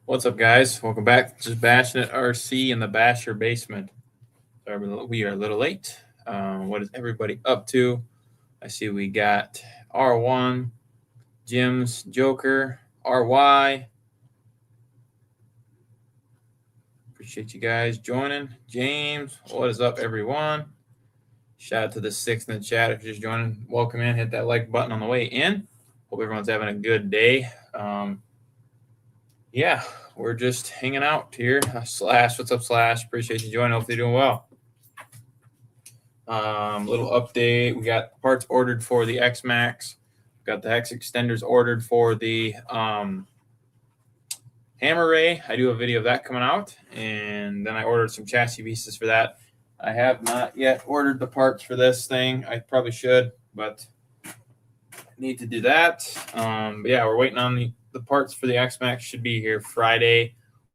What's up, guys? Welcome back. Just bashing it RC in the Basher basement. Sorry, we are a little late. What is everybody up to? I see we got R1, Jim's Joker, RY. Appreciate you guys joining. James, what is up, everyone? Shout out to the sixth in the chat. If you're just joining, welcome in. Hit that like button on the way in. Hope everyone's having a good day. Yeah, we're just hanging out here. Slash, what's up, Slash? Appreciate you joining. Hopefully, you're doing well. Little update. We got parts ordered for the X Max. Got the hex extenders ordered for the hammer ray. I do a video of that coming out, and then I ordered some chassis pieces for that. I have not yet ordered the parts for this thing. I probably should, but need to do that. But yeah, we're waiting on the parts for the X Max. Should be here Friday,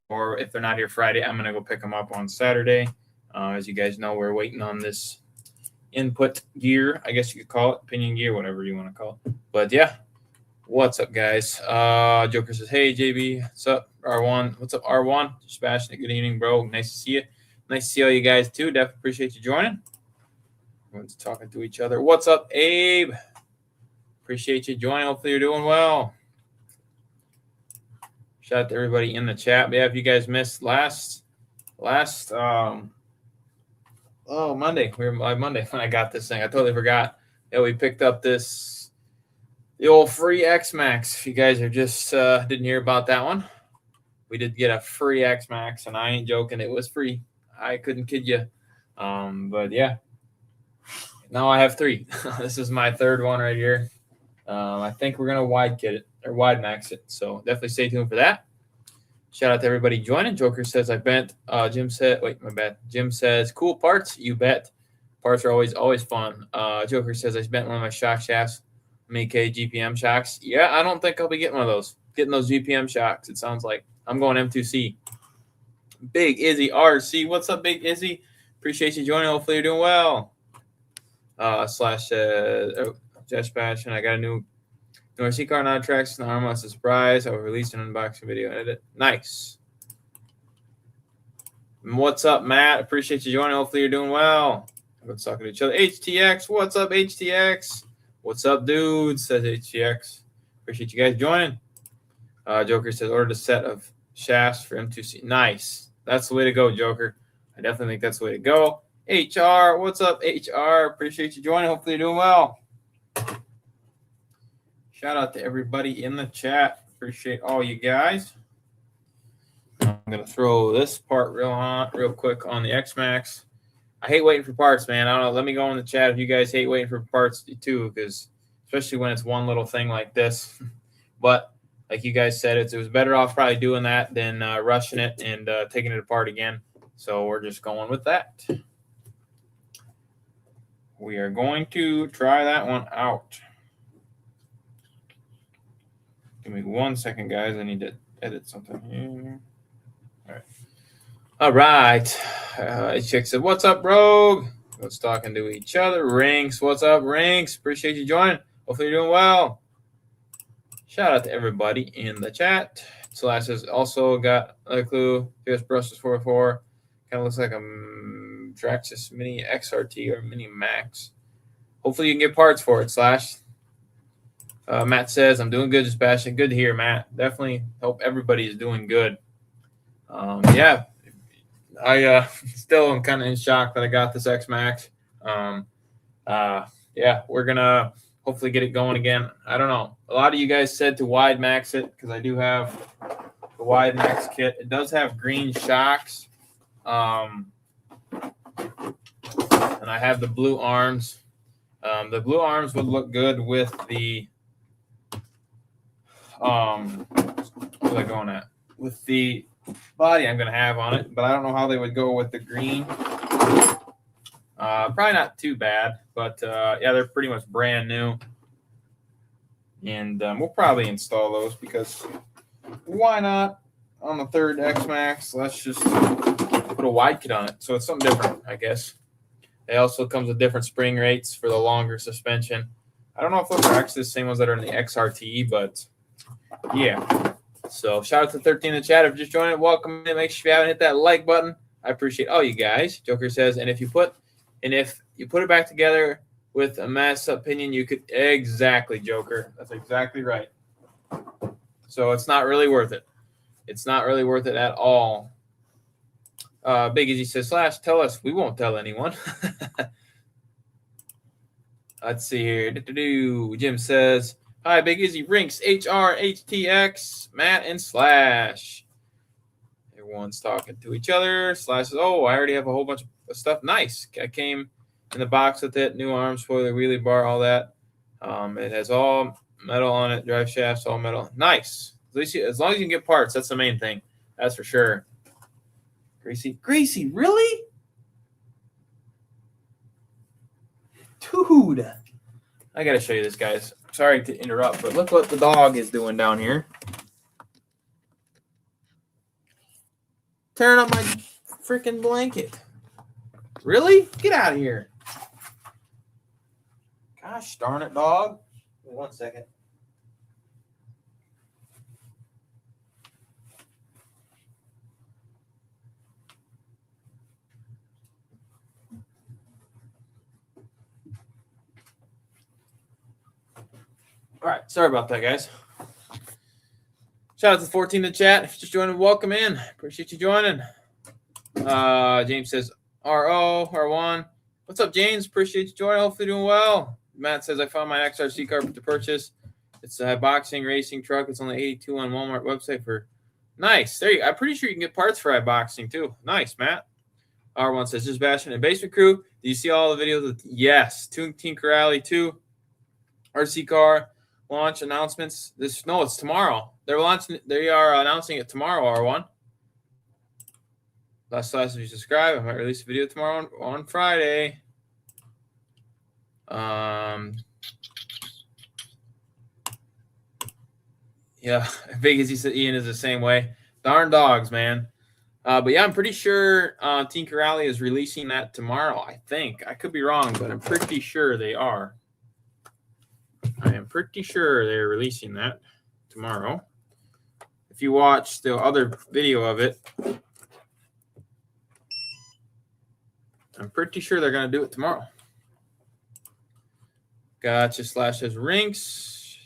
or if they're not here Friday, I'm gonna go pick them up on Saturday. As you guys know, we're waiting on this input gear, I guess you could call it, pinion gear, whatever you want to call it. But yeah, what's up, guys? Joker says, hey, JB, what's up? R1, what's up, R1? Just bashing it. Good evening, bro. Nice to see you. Nice to see all you guys, too. Definitely appreciate you joining. Everyone's talking to each other. What's up, Abe? Appreciate you joining. Hopefully you're doing well. Shout out to everybody in the chat. But yeah, if you guys missed last Monday. We were Monday when I got this thing. I totally forgot. Yeah, we picked up the old free X Max. If you guys are just didn't hear about that one, we did get a free X Max, and I ain't joking. It was free. I couldn't kid you. But yeah, now I have three. This is my third one right here. I think we're gonna wide kit it or wide max it. So definitely stay tuned for that. Shout out to everybody joining. Joker says, I bet. Jim said, wait, my bad. Jim says, cool parts. You bet. Parts are always fun. Joker says, I spent one of my shock shafts, MK GPM shocks. Yeah, I don't think I'll be getting one of those. Getting those GPM shocks, it sounds like. I'm going M2C. Big Izzy RC. What's up, Big Izzy? Appreciate you joining. Hopefully you're doing well. Slash JustBashinit. I got a new RC car, not tracks, not almost a surprise. I will release an unboxing video and edit. Nice. What's up, Matt? Appreciate you joining. Hopefully you're doing well. Everyone's talking to each other. HTX, what's up, HTX? What's up, dudes? Says HTX. Appreciate you guys joining. Joker says, ordered a set of shafts for M2C. Nice. That's the way to go, Joker. I definitely think that's the way to go. HR, what's up, HR? Appreciate you joining. Hopefully you're doing well. Shout out to everybody in the chat. Appreciate all you guys. I'm going to throw this part real quick on the X Max. I hate waiting for parts, man. I don't know. Let me go in the chat if you guys hate waiting for parts too, because especially when it's one little thing like this. But like you guys said, it was better off probably doing that than rushing it and taking it apart again. So we're just going with that. We are going to try that one out. Give me 1 second, guys. I need to edit something here. All right. Chick said, what's up, Rogue? Let's talking to each other. Rinks, what's up, Rinks? Appreciate you joining. Hopefully you're doing well. Shout out to everybody in the chat. Slash has also got a clue. Just Brussels 404. Kind of looks like a Traxxas Mini XRT or Mini Max. Hopefully you can get parts for it, Slash. Matt says, I'm doing good, just bashing. Good to hear, Matt. Definitely hope everybody is doing good. Yeah, I still am kind of in shock that I got this X Max. Yeah, we're going to hopefully get it going again. I don't know. A lot of you guys said to wide max it because I do have the wide max kit. It does have green shocks. And I have the blue arms. The blue arms would look good with the what was I going at? With the body I'm going to have on it, but I don't know how they would go with the green. Probably not too bad, but yeah, they're pretty much brand new. And we'll probably install those because why not? On the third X Max, let's just put a wide kit on it. So it's something different, I guess. It also comes with different spring rates for the longer suspension. I don't know if those are actually the same ones that are in the XRT, but yeah. So shout out to 13 in the chat. If you're just joining, welcome in. Make sure if you haven't hit that like button. I appreciate all you guys. Joker says, and if you put it back together with a mass opinion, you could exactly, Joker. That's exactly right. So it's not really worth it. It's not really worth it at all. Big Easy says, Slash, tell us. We won't tell anyone. Let's see here. Jim says, hi, Big Easy, Rinks, HR, HTX, Matt, and Slash. Everyone's talking to each other. Slash says, oh, I already have a whole bunch of stuff. Nice. I came in the box with it. New arm, spoiler, wheelie bar, all that. It has all metal on it. Drive shafts, all metal. Nice. At least as long as you can get parts, that's the main thing. That's for sure. Gracie, really? Dude. I got to show you this, guys. Sorry to interrupt, but look what the dog is doing down here. Tearing up my freaking blanket. Really? Get out of here. Gosh darn it, dog. Wait 1 second. All right, sorry about that, guys. Shout out to 14 in the chat. If you're just joining, welcome in. Appreciate you joining. James says, R1. What's up, James? Appreciate you joining. Hopefully doing well. Matt says, I found my XRC car to purchase. It's a boxing racing truck. It's only $82 on Walmart website for nice. There you go. I'm pretty sure you can get parts for iBoxing too. Nice, Matt. R1 says, just bashing a basement crew. Do you see all the videos? Yes. Tinker Alley 2. RC car launch announcements. It's tomorrow. They are announcing it tomorrow, R1. Last class, if you subscribe, I might release a video tomorrow on Friday. Yeah, big as he said, Ian is the same way. Darn dogs, man. But yeah, I'm pretty sure Tinker Alley is releasing that tomorrow. I think I could be wrong, but I'm pretty sure they are. I am pretty sure they're releasing that tomorrow. If you watch the other video of it, I'm pretty sure they're going to do it tomorrow. Gotcha. Slash says Rinks.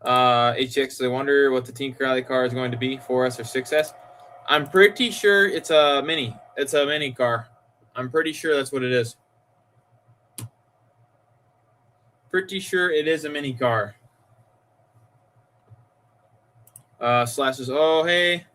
HX, I wonder what the Tinker Alley car is going to be, 4S or 6S. I'm pretty sure it's a mini. It's a mini car. I'm pretty sure that's what it is. Pretty sure it is a mini car. Slash says, oh, hey.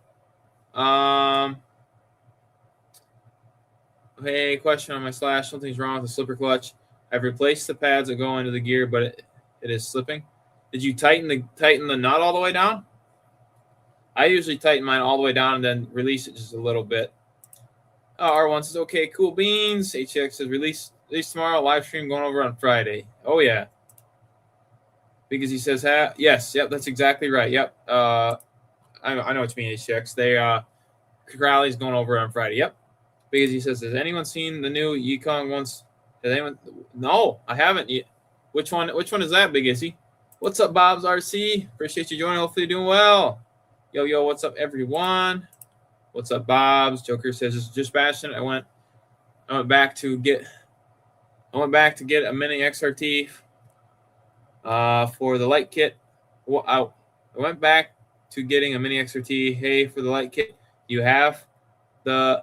Hey, question on my Slash. Something's wrong with the slipper clutch. I've replaced the pads that go into the gear, but it is slipping. Did you tighten the nut all the way down? I usually tighten mine all the way down and then release it just a little bit. R1 says, okay, cool beans. HX says, release tomorrow. Live stream going over on Friday. Oh, yeah. Because he says, yes, yep, that's exactly right. Yep. I know what you mean, HX. Rally's going over on Friday. Yep. Because he says, has anyone seen the new Yukon ones? Has anyone? No, I haven't yet. Which one is that, Big Izzy? What's up, Bob's RC? Appreciate you joining. Hopefully you're doing well. Yo, what's up, everyone? What's up, Bob's? Joker says, it's just bashing. I went back to get a mini XRT for the light kit. Well, I went back to getting a mini XRT. Hey, for the light kit, do you have to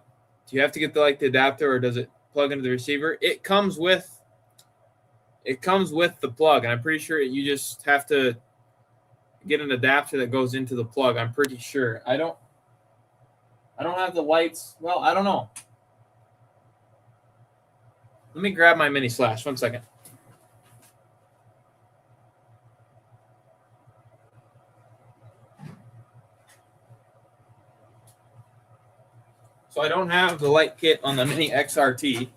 get the adapter, or does it plug into the receiver? It comes with the plug, and I'm pretty sure you just have to get an adapter that goes into the plug. I'm pretty sure. I don't have the lights. Well, I don't know. Let me grab my mini Slash. 1 second. So I don't have the light kit on the mini XRT,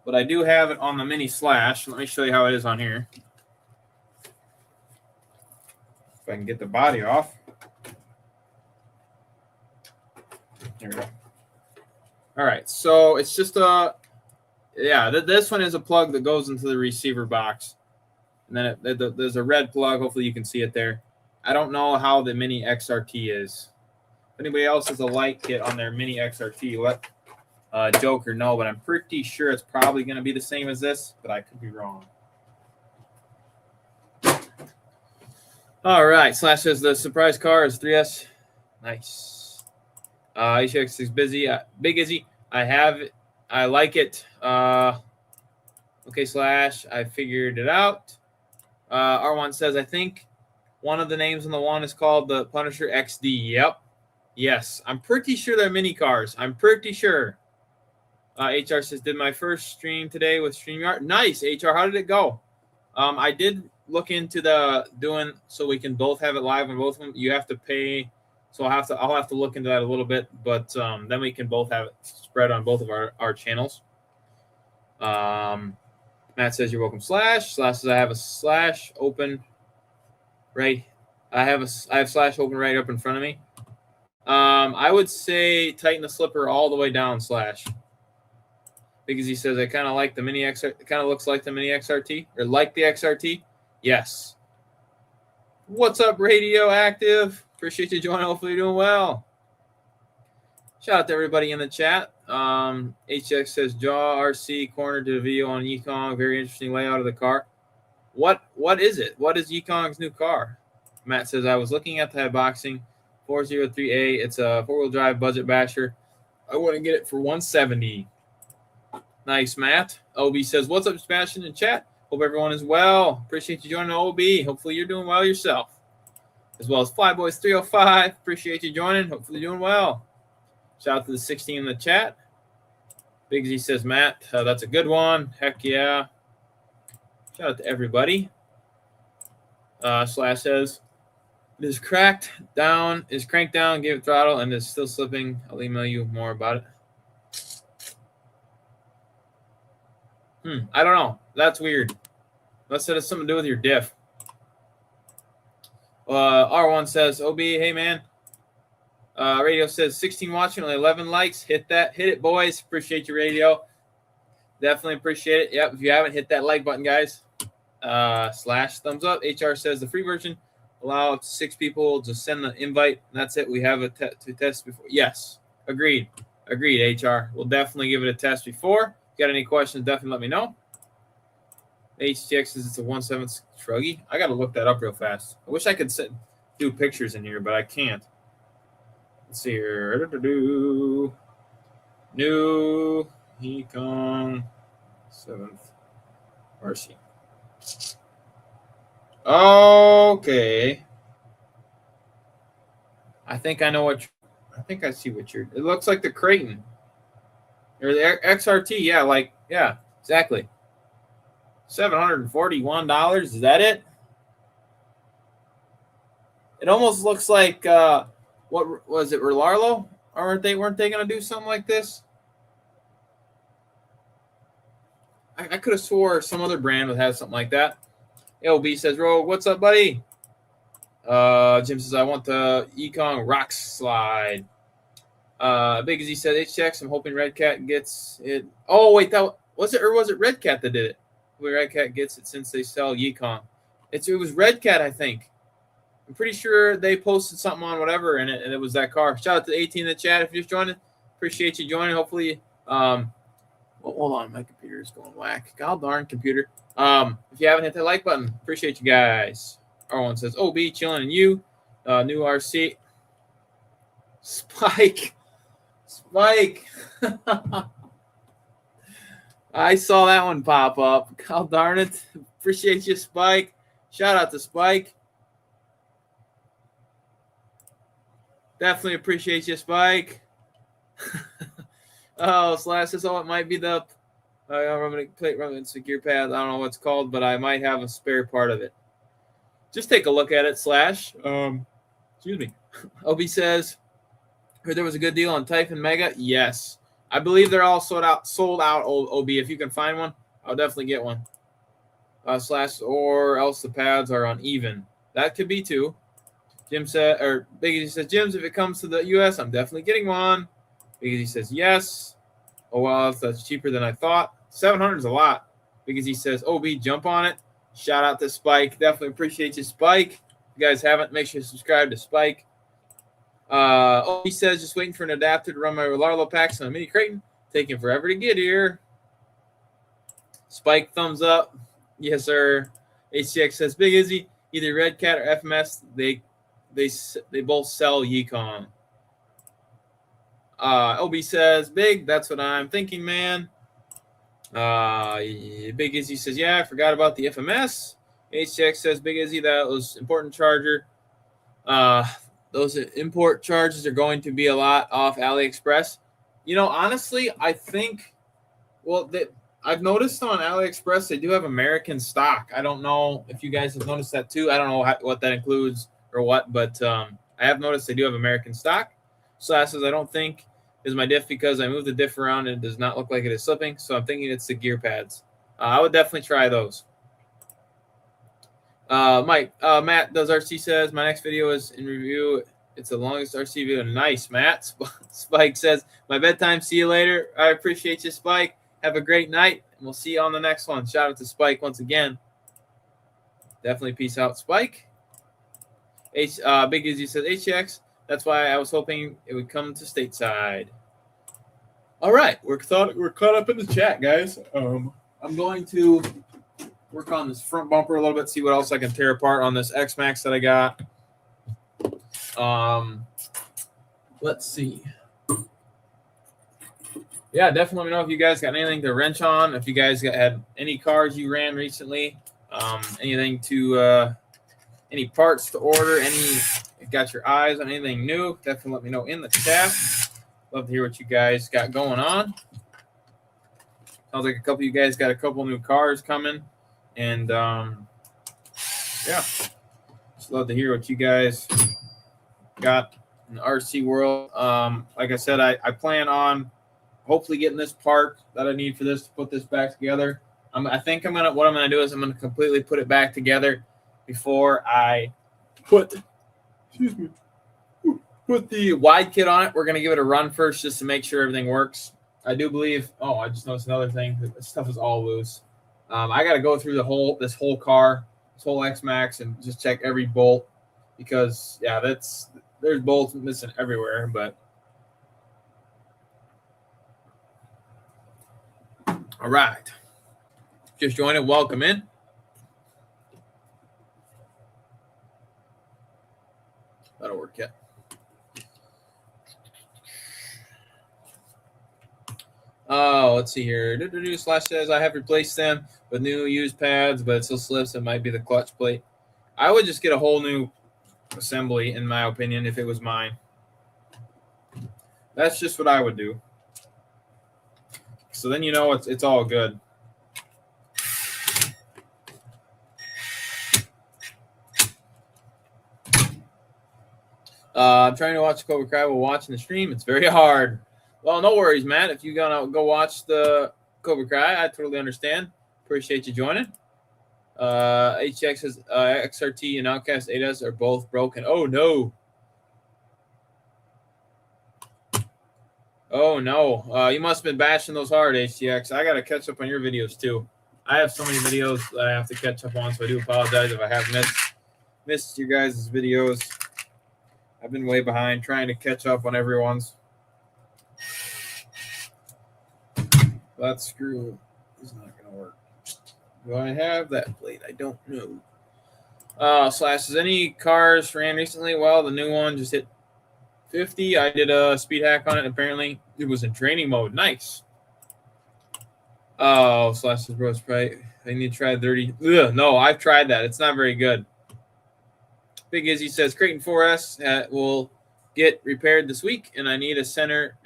but I do have it on the mini Slash. Let me show you how it is on here. If I can get the body off. There we go. All right, so it's just this one is a plug that goes into the receiver box. And then there's a red plug. Hopefully you can see it there. I don't know how the mini XRT is. If anybody else has a light kit on their mini XRT, let Joker know. But I'm pretty sure it's probably going to be the same as this, but I could be wrong. All right. Slash says the surprise car is 3S. Nice. HX is busy. Big Izzy. I have it. I like it. Okay, Slash. I figured it out. R1 says, I think one of the names on the one is called the Punisher XD. Yep. Yes. I'm pretty sure they're mini cars. I'm pretty sure. HR says, did my first stream today with StreamYard. Nice, HR. How did it go? I did look into the doing so we can both have it live on both of them. You have to pay, so I'll have to look into that a little bit, but then we can both have it spread on both of our channels. Matt says, you're welcome, Slash. Slash says, I have a Slash open right. I have Slash open right up in front of me. I would say tighten the slipper all the way down, Slash. Because he says, I kind of like the mini XRT. It kind of looks like the mini XRT, or like the XRT. Yes. What's up, Radio Active? Appreciate you joining. Hopefully you're doing well. Shout out to everybody in the chat. HX says, Jaw RC corner to the video on Yikong. Very interesting layout of the car. What is it? What is Yikong's new car? Matt says, I was looking at the boxing 403A. It's a four-wheel drive budget basher. I wouldn't get it for $170. Nice, Matt. OB says, what's up, Sebastian in chat? Hope everyone is well. Appreciate you joining OB. Hopefully you're doing well yourself. As well as Flyboys305. Appreciate you joining. Hopefully you're doing well. Shout out to the 16 in the chat. Big Z says, Matt, that's a good one. Heck yeah. Shout out to everybody. Slash says, it is cranked down, gave it throttle, and is still slipping. I'll email you more about it. I don't know. That's weird. Unless it has something to do with your diff. R1 says, OB, hey, man. Radio says, 16 watching, only 11 likes. Hit that. Hit it, boys. Appreciate your radio. Definitely appreciate it. Yep, if you haven't, hit that like button, guys. Slash thumbs up. HR says, the free version allow 6 people to send the invite. And that's it. We have a to test before. Yes. Agreed. HR. We'll definitely give it a test before. Got any questions, definitely let me know. HTX says it's a 1/7 Shruggy. I got to look that up real fast. I wish I could do pictures in here, but I can't. Let's see here. New Yikong 7th RC. Okay. I think I know what. I think I see what you're. It looks like the Creighton. Or the XRT, yeah, exactly. $741. Is that it? It almost looks like what was it, Relarlo? Or weren't they gonna do something like this? I could have swore some other brand would have something like that. LB says, Rogue, what's up, buddy? Jim says, I want the Yikong Rock Slide. Big as he said, HX, I'm hoping Red Cat gets it. Oh, wait, that was it, or was it Red Cat that did it? Where Red Cat gets it since they sell Yikong. It was Red Cat, I think. I'm pretty sure they posted something on whatever, and it was that car. Shout out to 18 in the chat if you're just joining. Appreciate you joining. Hopefully, well, hold on, my computer is going whack. God darn computer. If you haven't hit that like button, appreciate you guys. R1 says, OB, chilling, and you. New RC. Spike. I saw that one pop up. God darn it. Appreciate you, Spike. Shout out to Spike. Definitely appreciate you, Spike. Oh, Slash says, it might be the plate secure pad. I don't know what it's called, but I might have a spare part of it. Just take a look at it, Slash. Excuse me. Obi says, heard there was a good deal on Typhon Mega. Yes. I believe they're all sold out, OB. If you can find one, I'll definitely get one. Slash, or else the pads are uneven. That could be too. Jim said, or Biggie says, Jim's, if it comes to the U.S., I'm definitely getting one. Biggie says, yes. Oh, well, that's cheaper than I thought. 700 is a lot. Biggie says, OB, jump on it. Shout out to Spike. Definitely appreciate you, Spike. If you guys haven't, make sure you subscribe to Spike. He says, just waiting for an adapter to run my Larlo packs on a mini Creighton. Taking forever to get here. Spike, thumbs up. Yes, sir. HCX says, Big Izzy, either Red Cat or FMS, they both sell Yukon. OB says, Big, that's what I'm thinking, man. Big Izzy says, yeah, I forgot about the FMS. HCX says, Big Izzy, that was important charger. Those import charges are going to be a lot off AliExpress. You know, honestly, I think, I've noticed on AliExpress they do have American stock. I don't know if you guys have noticed that too. I don't know what that includes or what, but I have noticed they do have American stock. Slash says, I don't think is my diff because I moved the diff around and it does not look like it is slipping. So I'm thinking it's the gear pads. I would definitely try those. Matt does RC says, my next video is in review. It's the longest RC video. Nice, Matt. Spike says, my bedtime. See you later. I appreciate you, Spike. Have a great night, and we'll see you on the next one. Shout out to Spike once again. Definitely peace out, Spike. Big Izzy says, HX, that's why I was hoping it would come to stateside. All right, we're caught up in the chat, guys. I'm going to work on this front bumper a little bit, see what else I can tear apart on this X-Max that I got. Let's see. Yeah, definitely let me know if you guys got anything to wrench on. If you guys had any cars you ran recently, anything to, any parts to order, got your eyes on anything new, definitely let me know in the chat. Love to hear what you guys got going on. Sounds like a couple of you guys got a couple new cars coming. And, yeah, just love to hear what you guys got in the RC world. Like I said, I plan on hopefully getting this part that I need for this to put this back together. I think what I'm gonna do is I'm gonna completely put it back together before I put the wide kit on it. We're gonna give it a run first just to make sure everything works. I do believe. Oh, I just noticed another thing. This stuff is all loose. I got to go through this whole car, this whole X-Max, and just check every bolt because there's bolts missing everywhere, but. All right. Just joined it. Welcome in. That'll work yet. Oh, let's see here. Slash says, I have replaced them with new used pads, but it still slips. It might be the clutch plate. I would just get a whole new assembly, in my opinion, if it was mine. That's just what I would do. So then you know it's all good. I'm trying to watch Cobra Kai while watching the stream. It's very hard. Well, no worries, Matt. If you're going to go watch the Cobra Kai, I totally understand. Appreciate you joining. HX says XRT and Outcast 8S are both broken. Oh, no. Oh, no. You must have been bashing those hard, HTX. I got to catch up on your videos, too. I have so many videos that I have to catch up on, so I do apologize if I have missed your guys' videos. I've been way behind trying to catch up on everyone's. That screw is not going to work. Do I have that plate? I don't know. Slash, is any cars ran recently? Well, the new one just hit 50. I did a speed hack on it. Apparently, it was in training mode. Nice. Oh, Slash says, bro, Sprite. I need to try 30. Ugh, no, I've tried that. It's not very good. Big Izzy says, Creighton 4S will get repaired this week, and I need to center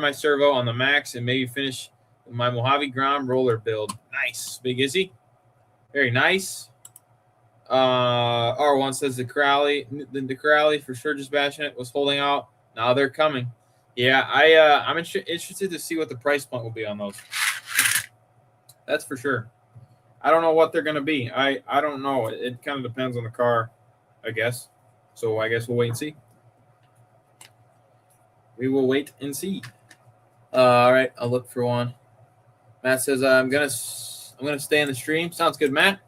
my servo on the max and maybe finish my Mojave Grom roller build. Nice, Big Izzy. Very nice. R1 says the Corrali for sure JustBashinit was holding out. Now they're coming. Yeah, I'm interested to see what the price point will be on those. That's for sure. I don't know what they're going to be. I don't know. It kind of depends on the car, I guess. So I guess we'll wait and see. We will wait and see. All right, I'll look for one. Matt says I'm gonna stay in the stream. Sounds good, Matt.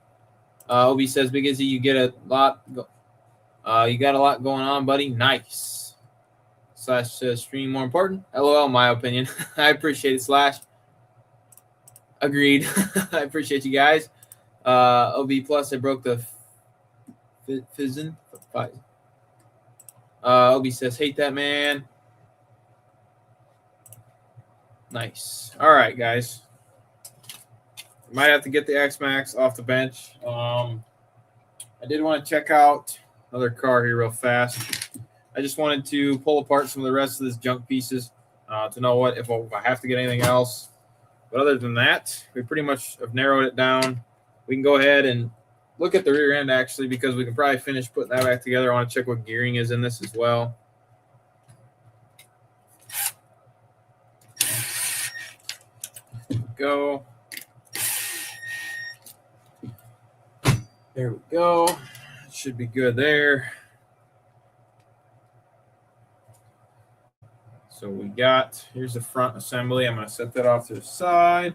Obi says, Big Izzy, you get a lot. You got a lot going on, buddy. Nice. Slash says stream more important. LOL, my opinion. I appreciate it, Slash. Agreed. I appreciate you guys. OB plus, I broke the fizzin. OB says, hate that, man. Nice. All right, guys. Might have to get the X-Max off the bench. I did want to check out another car here real fast. I just wanted to pull apart some of the rest of this junk pieces to know what if I have to get anything else. But other than that, we pretty much have narrowed it down. We can go ahead and look at the rear end, actually, because we can probably finish putting that back together. I want to check what gearing is in this as well. Go. There we go. Should be good there. So we got, here's the front assembly. I'm going to set that off to the side.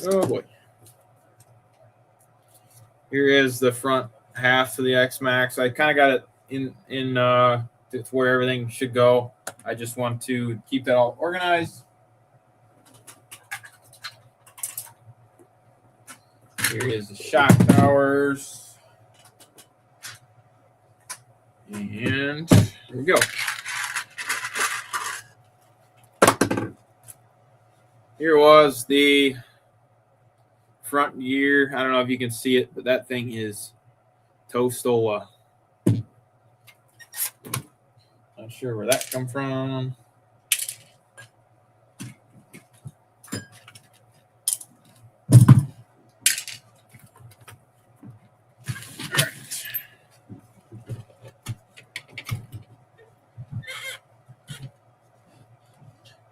Oh boy. Here is the front half of the X-Max. I kind of got it in where everything should go. I just want to keep that all organized. Here is the shock towers. And here we go. Here was the front gear. I don't know if you can see it, but that thing is Tostola. Not sure where that come from.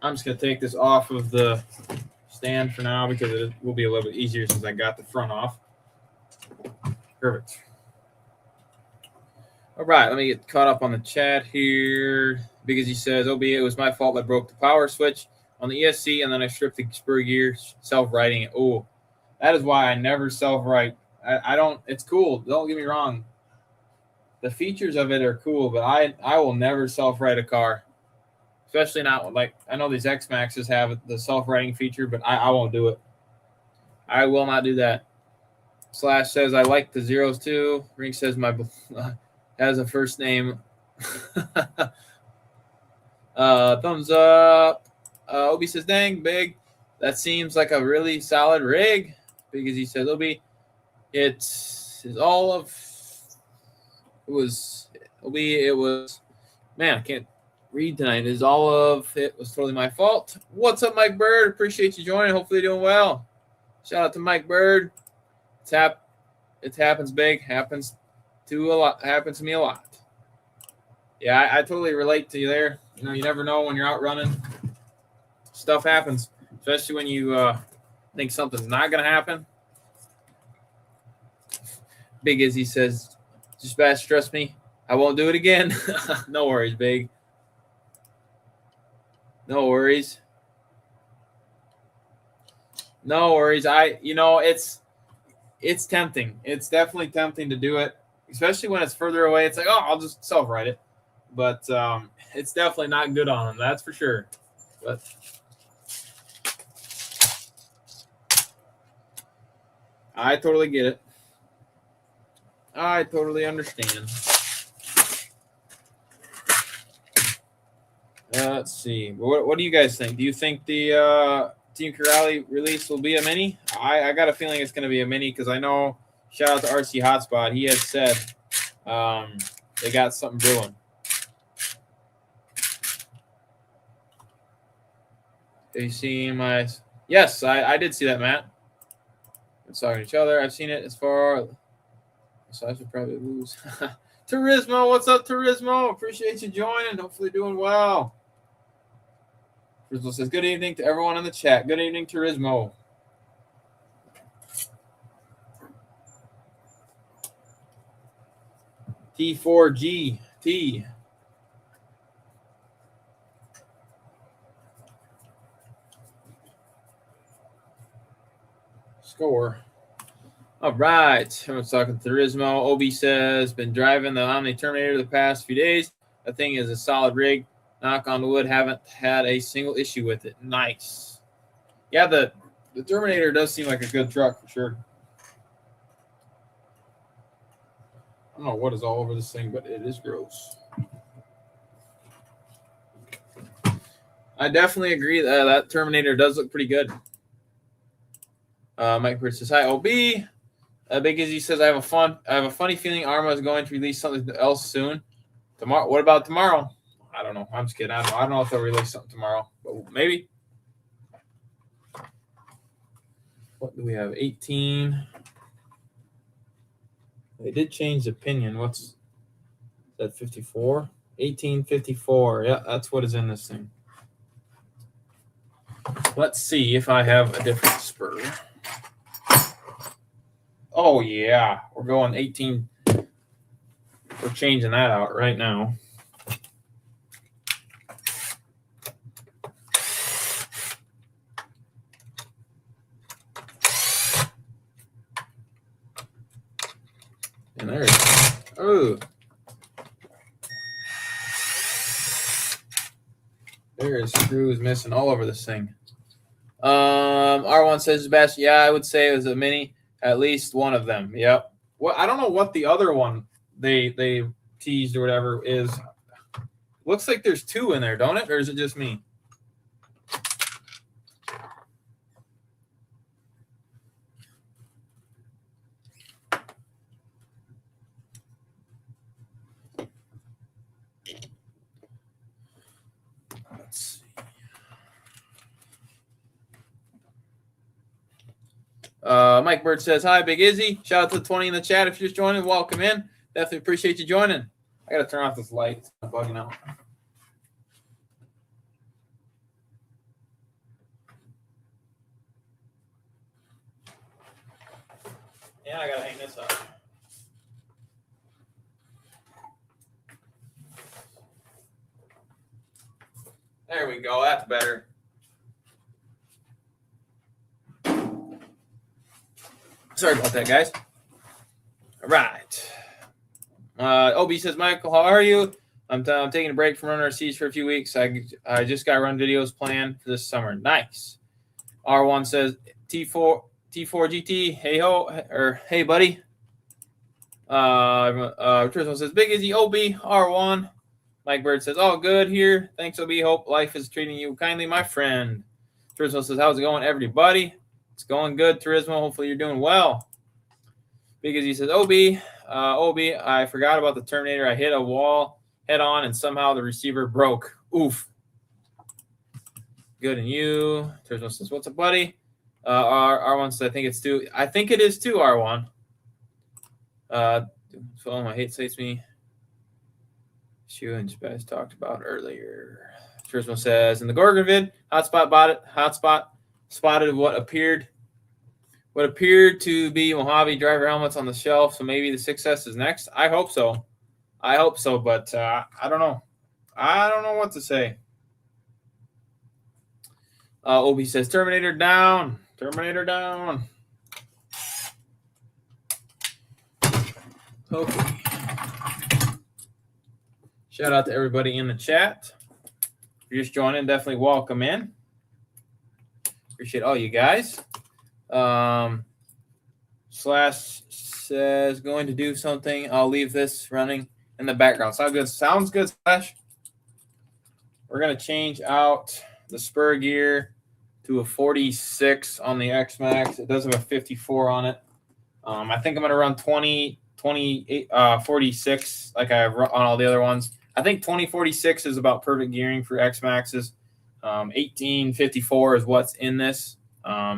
I'm just going to take this off of the stand for now because it will be a little bit easier since I got the front off. Perfect. All right, let me get caught up on the chat here because he says, OB, it was my fault I broke the power switch on the ESC and then I stripped the spur gear, self-righting it. Oh, that is why I never self-right. I don't, it's cool. Don't get me wrong. The features of it are cool, but I will never self-right a car. Especially not like I know these X-Maxes have the self-righting feature, but I won't do it. I will not do that. Slash says I like the zeros too. Ring says my has a first name. Thumbs up. Obi says dang big. That seems like a really solid rig because he says Obi. It is all of. It was Obi. It was man. I can't read tonight. Is all of it was totally my fault. What's up, Mike Bird? Appreciate you joining. Hopefully you're doing well. Shout out to Mike Bird. It happens big. Happens to a lot. Happens to me a lot. Yeah, I totally relate to you there. You know, you never know when you're out running. Stuff happens, especially when you think something's not gonna happen. Big Izzy says, "Just bash, trust me. I won't do it again." No worries, Big. No worries. No worries. It's tempting. It's definitely tempting to do it, especially when it's further away. It's like, oh, I'll just self-write it. But it's definitely not good on them, that's for sure. But I totally get it. I totally understand. Let's see. What do you guys think? Do you think the Team Corrali release will be a mini? I got a feeling it's going to be a mini because I know, shout out to RC Hotspot, he had said they got something brewing. Have you seen my... Yes, I did see that, Matt. We're talking to each other. I've seen it as far... So I should probably lose. Turismo, what's up, Turismo? Appreciate you joining. Hopefully doing well. Turismo says, good evening to everyone in the chat. Good evening, Turismo. T4GT. Score. All right. I was talking to Turismo. Obi says, been driving the Omni Terminator the past few days. The thing is a solid rig. Knock on wood, haven't had a single issue with it. Nice. Yeah, the Terminator does seem like a good truck for sure. I don't know what is all over this thing, but it is gross. I definitely agree that that Terminator does look pretty good. Mike Bird says, hi, OB. Big Izzy says, I have a funny feeling Arma is going to release something else soon. Tomorrow. What about tomorrow? I don't know. I'm just kidding. I don't know if they'll release something tomorrow, but maybe. What do we have? 18. They did change the opinion. What's that? 54? 1854. Yeah, that's what is in this thing. Let's see if I have a different spur. Oh, yeah. We're going 18. We're changing that out right now. And there's, oh, there is screws missing all over this thing. R1 says, Sebastian, yeah, I would say it was a mini, at least one of them. Yep. Well, I don't know what the other one they teased or whatever is. Looks like there's two in there, don't it? Or is it just me? Let's see. Mike Bird says, hi, Big Izzy. Shout out to the 20 in the chat. If you're just joining, welcome in. Definitely appreciate you joining. I got to turn off this light. It's bugging out. Yeah, I got to hang this up. There we go. That's better. Sorry about that, guys. All right. Obi says, Michael, how are you? I'm taking a break from running RCs for a few weeks. I just got run videos planned for this summer. Nice. R1 says, T4 GT, hey ho, or hey buddy. Tristan says, Big Izzy, OB, R1. Mike Bird says, all good here. Thanks, OB. Hope life is treating you kindly, my friend. Turismo says, how's it going, everybody? It's going good, Turismo. Hopefully you're doing well. Big Izzy says, OB, I forgot about the Terminator. I hit a wall head on and somehow the receiver broke. Oof. Good, and you. Turismo says, what's up, buddy? R1 says, I think it's two. I think it is two, R1. So my hate saves me. Shu and Jabez talked about earlier. Turismo says, in the Gorgon vid, Hotspot spotted what appeared to be Mojave driver helmets on the shelf, so maybe the 6S is next. I hope so, but I don't know. I don't know what to say. Obi says, Terminator down. Terminator down. Okay. Shout out to everybody in the chat. If you're just joining, definitely welcome in. Appreciate all you guys. Slash says, going to do something. I'll leave this running in the background. Sounds good, Slash. We're going to change out the spur gear to a 46 on the X-Max. It does have a 54 on it. I think I'm going to run 46 like I have on all the other ones. I think 2046 is about perfect gearing for X-Maxes. 1854 is what's in this. I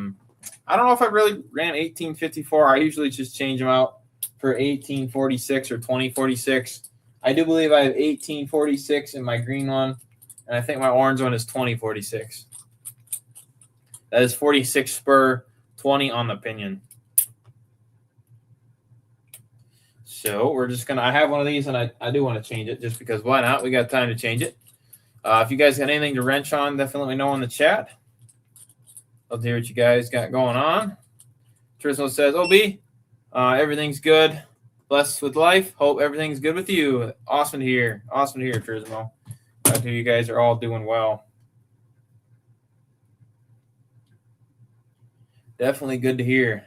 don't know if I really ran 1854. I usually just change them out for 1846 or 2046. I do believe I have 1846 in my green one, and I think my orange one is 2046. That is 46 spur, 20 on the pinion. So we're just I have one of these, and I do want to change it just because why not? We got time to change it. If you guys got anything to wrench on, definitely let me know in the chat. Love to hear what you guys got going on. Tristan says, OB, Everything's good. Blessed with life. Hope everything's good with you. Awesome to hear. Awesome to hear, Turismo. Glad to hear you guys are all doing well. Definitely good to hear.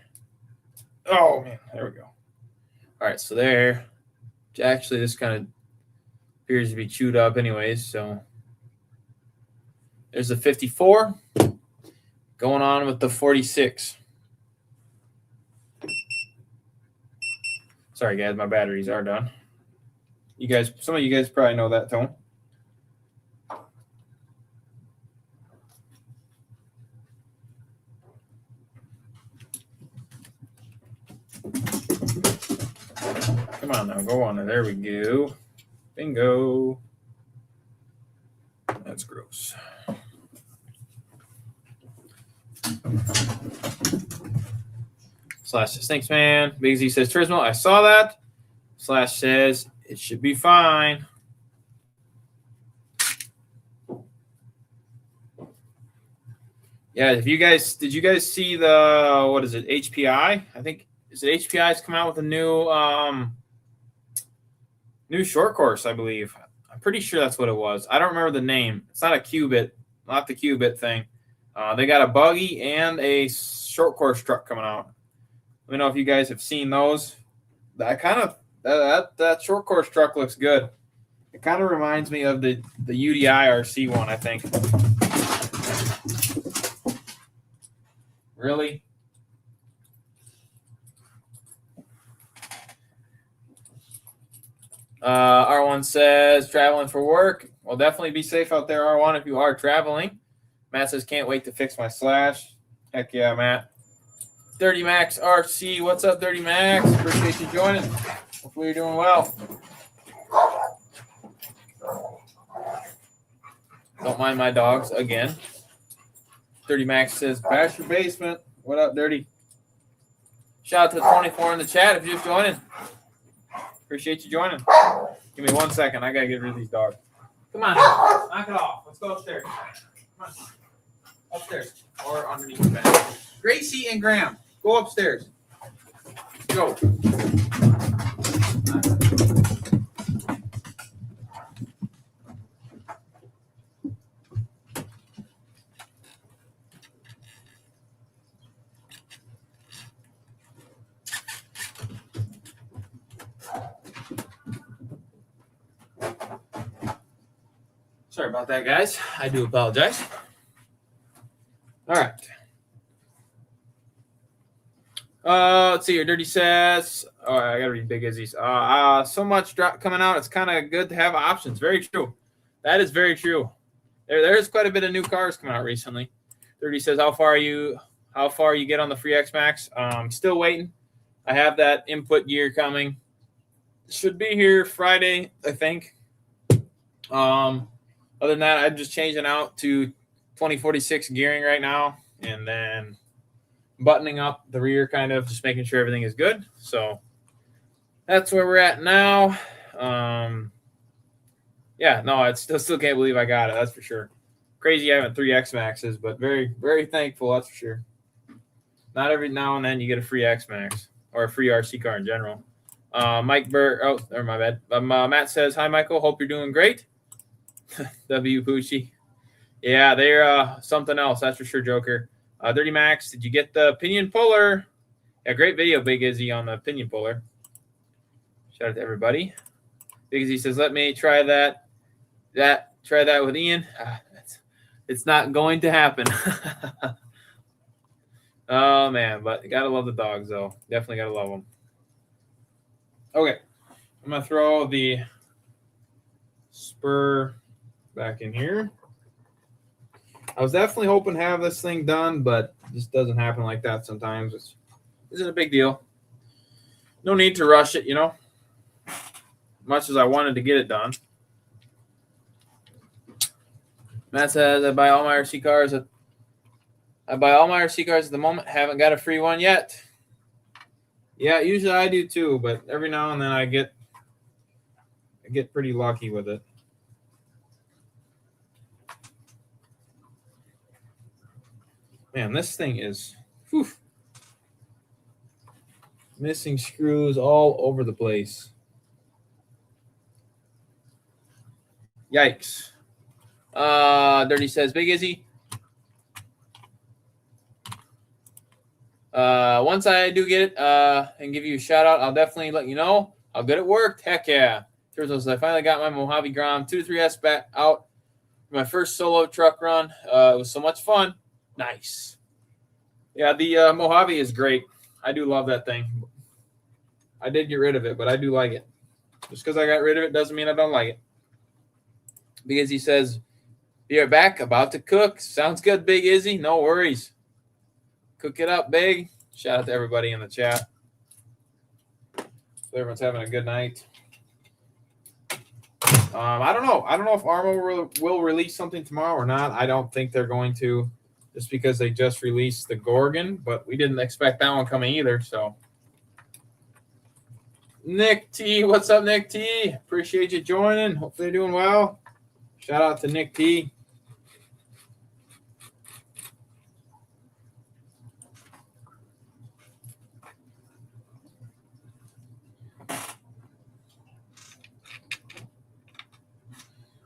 Oh, man. There we go. All right, so there. Actually, this kind of appears to be chewed up anyways, so there's the 54 going on with the 46. Sorry, guys, my batteries are done. You guys, some of you guys probably know that tone. Come on now, go on there. There we go. Bingo. That's gross. Slash says, thanks, man. Big Z says, Turismo, I saw that. Slash says, it should be fine. Yeah, did you guys see the, what is it, HPI? I think, is it HPI's come out with a new short course, I believe. I'm pretty sure that's what it was. I don't remember the name. It's not a Qubit, not the Qubit thing. They got a buggy and a short course truck coming out. Let me know if you guys have seen those. That short course truck looks good. It kind of reminds me of the UDI RC one, I think. Really? R1 says, traveling for work. Well, definitely be safe out there, R1, if you are traveling. Matt says, can't wait to fix my slash. Heck yeah, Matt. Dirty Max RC. What's up, Dirty Max? Appreciate you joining. Hopefully you're doing well. Don't mind my dogs again. Dirty Max says, bash your basement. What up, Dirty? Shout out to the 24 in the chat if you're just joining. Appreciate you joining. Give me 1 second. I got to get rid of these dogs. Come on. Knock it off. Let's go upstairs. Come on. Upstairs. Or underneath the bed. Gracie and Graham, go upstairs. Go. Sorry about that, guys. I do apologize. All right. Let's see here. Dirty says, oh, I gotta read Big Izzy's. So much drop coming out. It's kind of good to have options. Very true. That is very true. There's quite a bit of new cars coming out recently. Dirty says, how far you get on the free X Max? Still waiting. I have that input gear coming. Should be here Friday, I think. Other than that, I'm just changing out to 2046 gearing right now, and then buttoning up the rear, kind of just making sure everything is good. So that's where we're at now. Yeah, no, I still can't believe I got it. That's for sure. Crazy having 3 X Maxes, but very, very thankful. That's for sure. Not every now and then you get a free X Max or a free RC car in general. Mike Burr. Oh, never my bad. Matt says, hi, Michael. Hope you're doing great. W. Poochie. Yeah, they're something else. That's for sure, Joker. Dirty Max, did you get the pinion puller? Yeah, great video, Big Izzy, on the pinion puller. Shout out to everybody. Big Izzy says, let me try that. Try that with Ian. It's not going to happen. Oh, man, but you got to love the dogs, though. Definitely got to love them. Okay, I'm going to throw the spur back in here. I was definitely hoping to have this thing done, but it just doesn't happen like that sometimes. It isn't a big deal. No need to rush it, much as I wanted to get it done. Matt says, I buy all my RC cars at the moment. Haven't got a free one yet. Yeah, usually I do too, but every now and then I get pretty lucky with it. Man, this thing is, whew. Missing screws all over the place. Yikes. Dirty says, Big Izzy. Once I do get it and give you a shout out, I'll definitely let you know how good it worked. Heck yeah. Turtles says, I finally got my Mojave Grom 2 to 3S back out for my first solo truck run. It was so much fun. Nice. Yeah, the Mojave is great. I do love that thing. I did get rid of it, but I do like it. Just because I got rid of it doesn't mean I don't like it. Big Izzy says, be right back, about to cook. Sounds good, Big Izzy. No worries. Cook it up, Big. Shout out to everybody in the chat. So everyone's having a good night. I don't know. I don't know if Armo will release something tomorrow or not. I don't think they're going to, just because they just released the Gorgon, but we didn't expect that one coming either. So, Nick T, what's up, Nick T? Appreciate you joining. Hopefully you're doing well. Shout out to Nick T.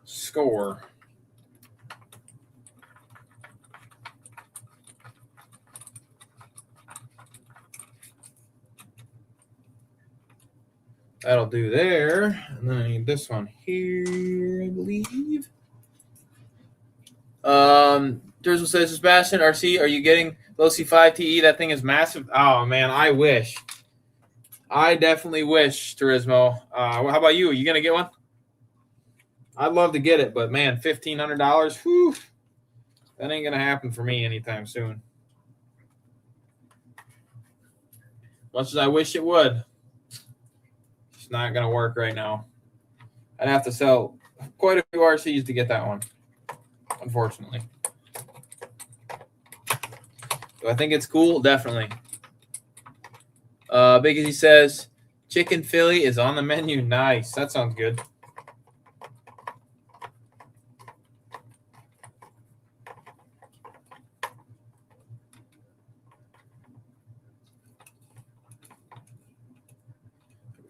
Score. That'll do there. And then I need this one here, I believe. Drizzle says, Sebastian, RC, are you getting the OC5 TE? That thing is massive. Oh, man, I wish. I definitely wish, Turismo. How about you? Are you going to get one? I'd love to get it, but, man, $1,500? Whew. That ain't going to happen for me anytime soon. Much as I wish it would. It's not going to work right now. I'd have to sell quite a few RCs to get that one, unfortunately. Do I think it's cool? Definitely. Big Izzy says, chicken Philly is on the menu. Nice. That sounds good.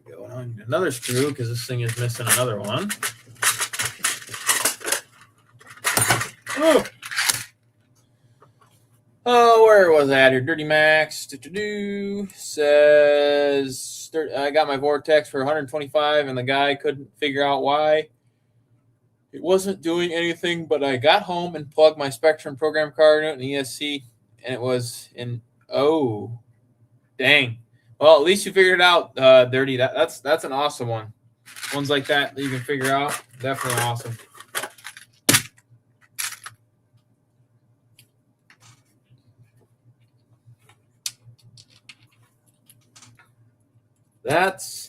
Here we go. I need another screw because this thing is missing another one. Oh, where was that here? Dirty Max says, I got my Vortex for 125 and the guy couldn't figure out why it wasn't doing anything, but I got home and plugged my Spectrum program card in an ESC and it was in, oh, dang. Well, at least you figured it out, Dirty. That's an awesome one. Ones like that you can figure out, definitely awesome.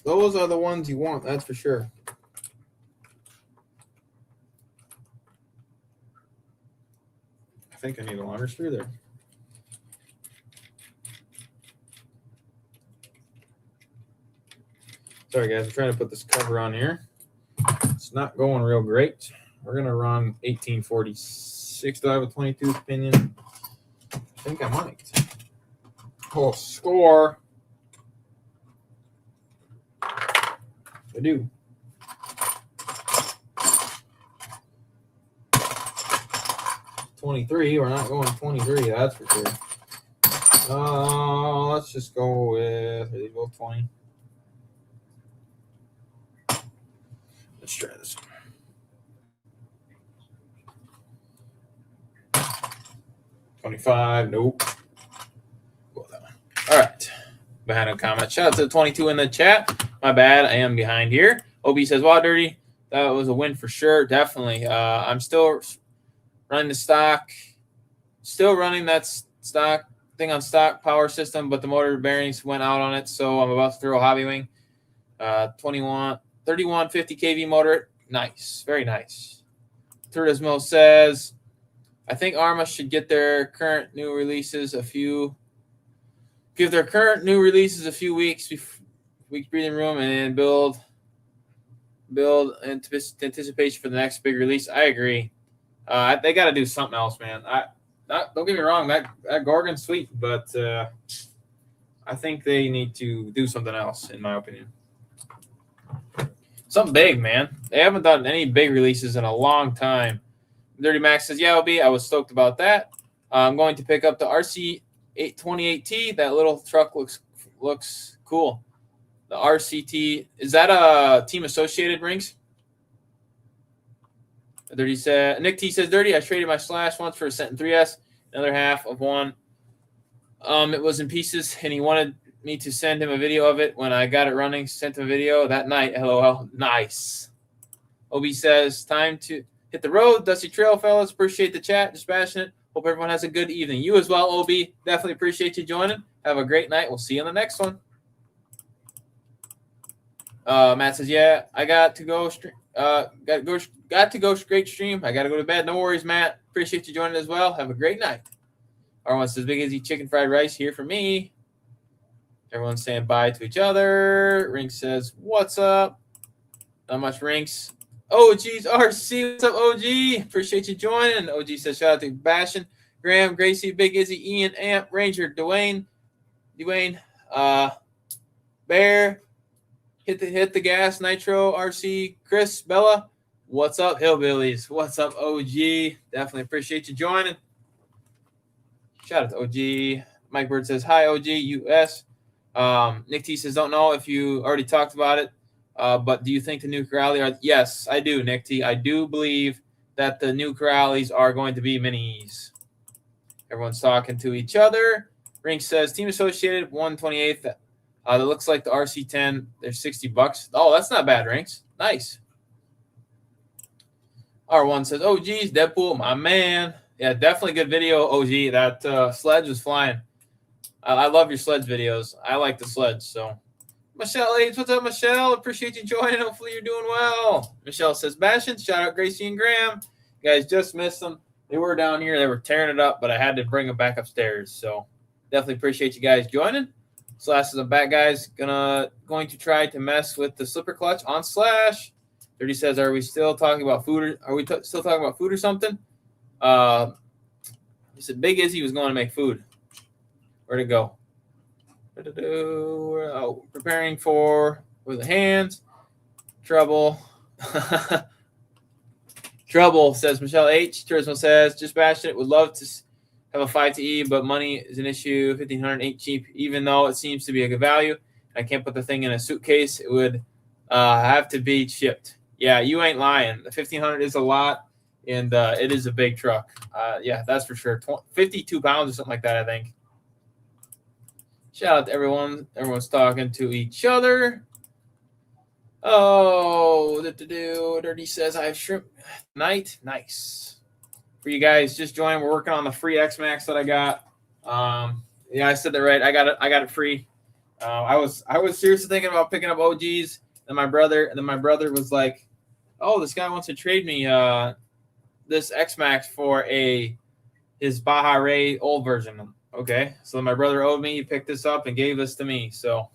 Those are the ones you want, that's for sure. I think I need a longer screw there. Sorry, guys. I'm trying to put this cover on here. It's not going real great. We're going to run 1846. Do I have a 22 pinion? I think I might. Oh, score. I do. $23. We're not going 23. That's for sure. Let's just go with, are these both 20? Let's try this one. 25. Nope. Go with that one. All right. Behind a comment. Shout out to the 22 in the chat. My bad. I am behind here. Obi says, wow, Dirty. That was a win for sure. Definitely. I'm still running the stock. Still running that stock thing on stock power system, but the motor bearings went out on it, so I'm about to throw a hobby wing. 3150 kV motor. Nice. Very nice. Turismo says, I think Arma should get their current new releases a few weeks breathing room and build anticipation for the next big release. I agree. They got to do something else, man. Don't get me wrong, that Gorgon's sweet, but I I think they need to do something else, in my opinion. Something big, man. They haven't done any big releases in a long time. Dirty Max says, yeah, OB, I was stoked about that. I'm going to pick up the RC 828T. That little truck looks cool. The RCT, is that a Team Associated Rings? Dirty said, Nick T says, Dirty, I traded my Slash once for a Sentin 3S, another half of one. It was in pieces, and he wanted me to send him a video of it. When I got it running, sent him a video that night. LOL. Nice. OB says, time to hit the road. Dusty Trail, fellas. Appreciate the chat. JustBashinit. Hope everyone has a good evening. You as well, OB. Definitely appreciate you joining. Have a great night. We'll see you in the next one. Matt says, yeah, I got to go straight stream. I got to go to bed. No worries, Matt. Appreciate you joining as well. Have a great night. Everyone says, Big Izzy chicken fried rice here for me. Everyone's saying bye to each other. Rinks says, what's up? Not much, Rinks. OG's RC. What's up, OG? Appreciate you joining. OG says, shout out to Bashin, Graham, Gracie, Big Izzy, Ian, Amp, Ranger, Dwayne, Bear, hit the gas, Nitro, RC, Chris, Bella. What's up, Hillbillies? What's up, OG? Definitely appreciate you joining. Shout out to OG. Mike Bird says, hi, OG, US. Nick T says, don't know if you already talked about it, but do you think the new Corrali are? Yes, I do, Nick T. I do believe that the new Corralis are going to be minis. Everyone's talking to each other. Rink says, Team Associated, 128th. That looks like the RC10. They're $60. Oh, that's not bad, Rinks. Nice. R1 says, oh, geez, Deadpool, my man. Yeah, definitely good video, OG. That sledge was flying. I love your sledge videos. I like the sledge. So, Michelle H, what's up, Michelle? Appreciate you joining. Hopefully you're doing well. Michelle says, Bashin, shout out Gracie and Graham. You guys just missed them. They were down here. They were tearing it up, but I had to bring them back upstairs. So, definitely appreciate you guys joining. Slash is a bad guys. Going to try to mess with the slipper clutch on Slash. 30 says, are we still talking about food? Are we still talking about food or something? He said Big Izzy was going to make food. Where'd it go? Oh, preparing for with the hands. Trouble. Trouble, says Michelle H. Turismo says, just Bashinit would love to have a 5TE, but money is an issue. 1,500 ain't cheap, even though it seems to be a good value. I can't put the thing in a suitcase. It would have to be shipped. Yeah, you ain't lying. The 1,500 is a lot, and it is a big truck. Yeah, that's for sure. 52 pounds or something like that, I think. Shout out to everyone. Everyone's talking to each other. Oh, Dirty says I have shrimp tonight. Nice. For you guys just joining, we're working on the free X-Max that I got. Yeah, I said that right. I got it free. I was seriously thinking about picking up OGs. And my brother was like, "Oh, this guy wants to trade me this X-Max for his Baja Ray old version." Okay, so my brother owed me. He picked this up and gave this to me. So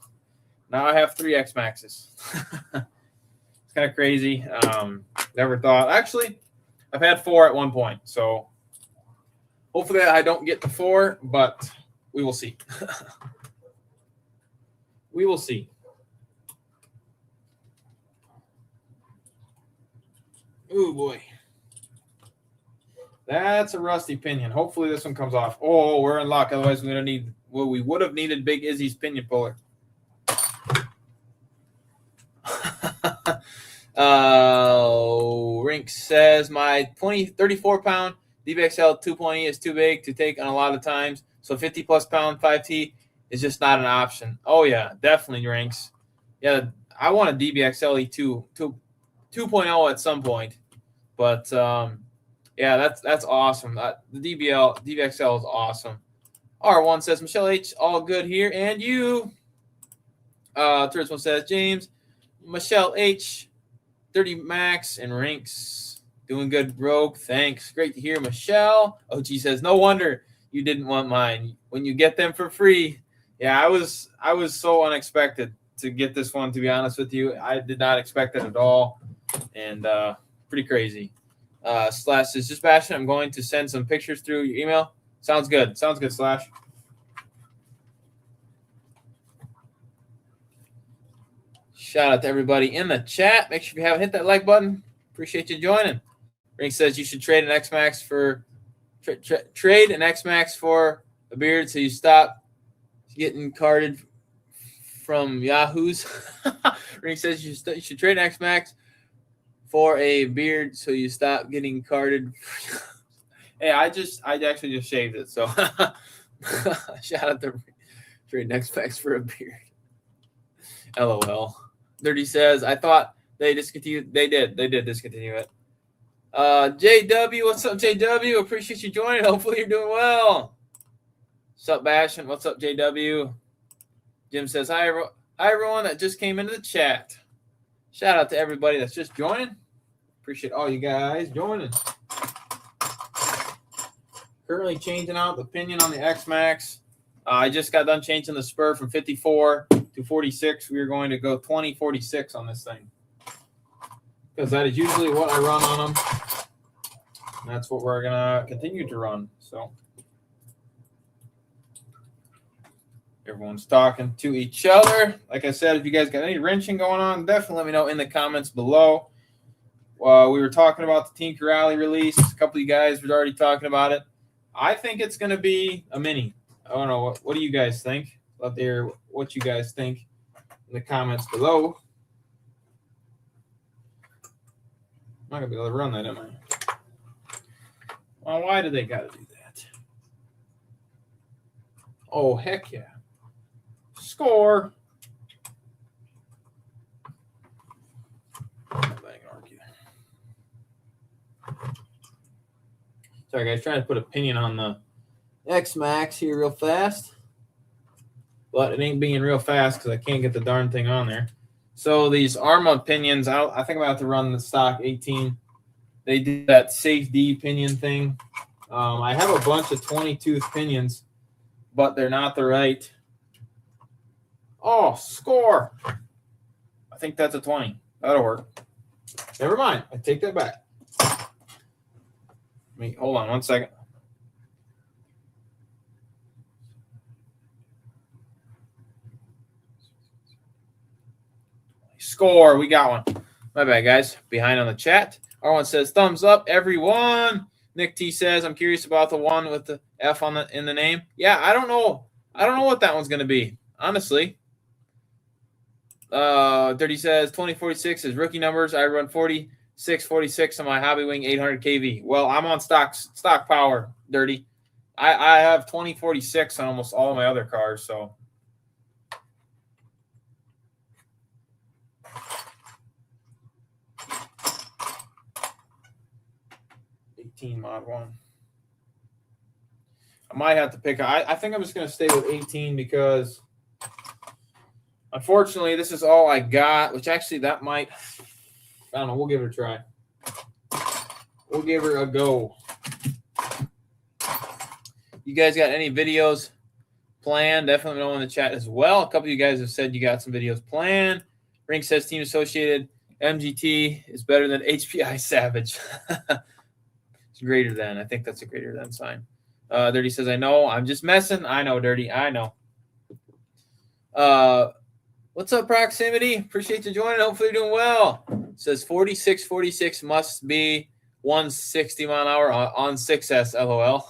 now I have 3 X-Maxes. It's kind of crazy. Never thought. Actually, I've had 4 at one point. So hopefully I don't get to 4, but we will see. We will see. Ooh, boy. That's a rusty pinion. Hopefully this one comes off. Oh, we're in luck. Otherwise, we're going to need – well, we would have needed Big Izzy's pinion puller. Rink says, my 34-pound DBXL 2.0 is too big to take on a lot of times, so 50-plus pound 5T is just not an option. Oh, yeah, definitely, Rinks. Yeah, I want a DBXL 2.0 at some point, but yeah, that's awesome. The DBXL is awesome. R1 says, Michelle H, all good here, and you. Turismo says, James, Michelle H, 30 Max, and Rinks. Doing good, Rogue. Thanks. Great to hear, Michelle. OG says, no wonder you didn't want mine. When you get them for free. Yeah, I was so unexpected to get this one, to be honest with you. I did not expect it at all. And pretty crazy. Slash says, just Bashin, I'm going to send some pictures through your email. Sounds good. Sounds good, Slash. Shout out to everybody in the chat. Make sure you haven't hit that like button. Appreciate you joining. Ring says you should trade an X-Max for trade an X-Max for a beard so you stop getting carded from Yahoos. Ring says you should trade an X-Max for a beard so you stop getting carded. Hey, I actually just shaved it, so shout out to trade an X-Max for a beard. LOL. Dirty says, I thought they discontinued. They did discontinue it. JW, what's up, JW? Appreciate you joining. Hopefully you're doing well. What's up, Bashin? What's up, JW? Jim says, hi everyone that just came into the chat. Shout out to everybody that's just joining. Appreciate all you guys joining. Currently changing out the pinion on the X-Max. I just got done changing the spur from 54 to 46. We are going to go 20-46 on this thing, because that is usually what I run on them. And that's what we're going to continue to run. So everyone's talking to each other. Like I said, if you guys got any wrenching going on, definitely let me know in the comments below. We were talking about the Tinker Alley release. A couple of you guys were already talking about it. I think it's going to be a mini. I don't know. What do you guys think? Let there what you guys think in the comments below. I'm not going to be able to run that, am I? Well, why do they got to do that? Oh, heck yeah. Score. Sorry, guys. Trying to put a pinion on the X-Max here real fast. But it ain't being real fast because I can't get the darn thing on there. So these Arma pinions, I think I'm going to have to run the stock 18. They do that safe D pinion thing. I have a bunch of 20-tooth pinions, but they're not the right. Oh, score. I think that's a 20. That'll work. Never mind. I take that back. Hold on one second. Score. We got one. My bad, guys. Behind on the chat. R1 says, thumbs up, everyone. Nick T says, I'm curious about the one with the F in the name. Yeah, I don't know. I don't know what that one's going to be, honestly. Dirty says, 2046 is rookie numbers. I run 46 on my Hobby Wing 800 kV. Well, I'm on stock power, Dirty. I have 2046 on almost all of my other cars, so. Mod 1. I might have to pick. I think I'm just going to stay with 18 because, unfortunately, this is all I got. Which actually, that might. I don't know. We'll give it a try. We'll give her a go. You guys got any videos planned? Definitely know in the chat as well. A couple of you guys have said you got some videos planned. Ring says Team Associated MGT is better than HPI Savage. It's greater than. I think that's a greater than sign. Dirty says, I know. I'm just messing. I know, Dirty. I know. What's up, Proximity? Appreciate you joining. Hopefully you're doing well. It says 46 must be 160 mile an hour on 6S, LOL.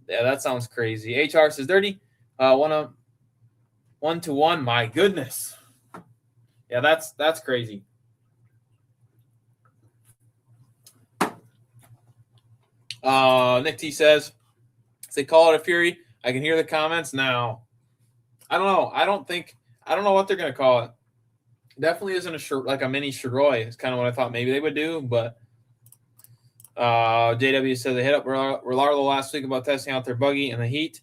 Yeah, that sounds crazy. HR says, Dirty. 1-to-1. My goodness. Yeah, that's crazy. Nick T says, they call it a Fury. I can hear the comments now. I don't know. I don't know what they're going to call it. Definitely isn't like a mini Shiroi. It's kind of what I thought maybe they would do. But JW says they hit up Rollardo last week about testing out their buggy in the heat.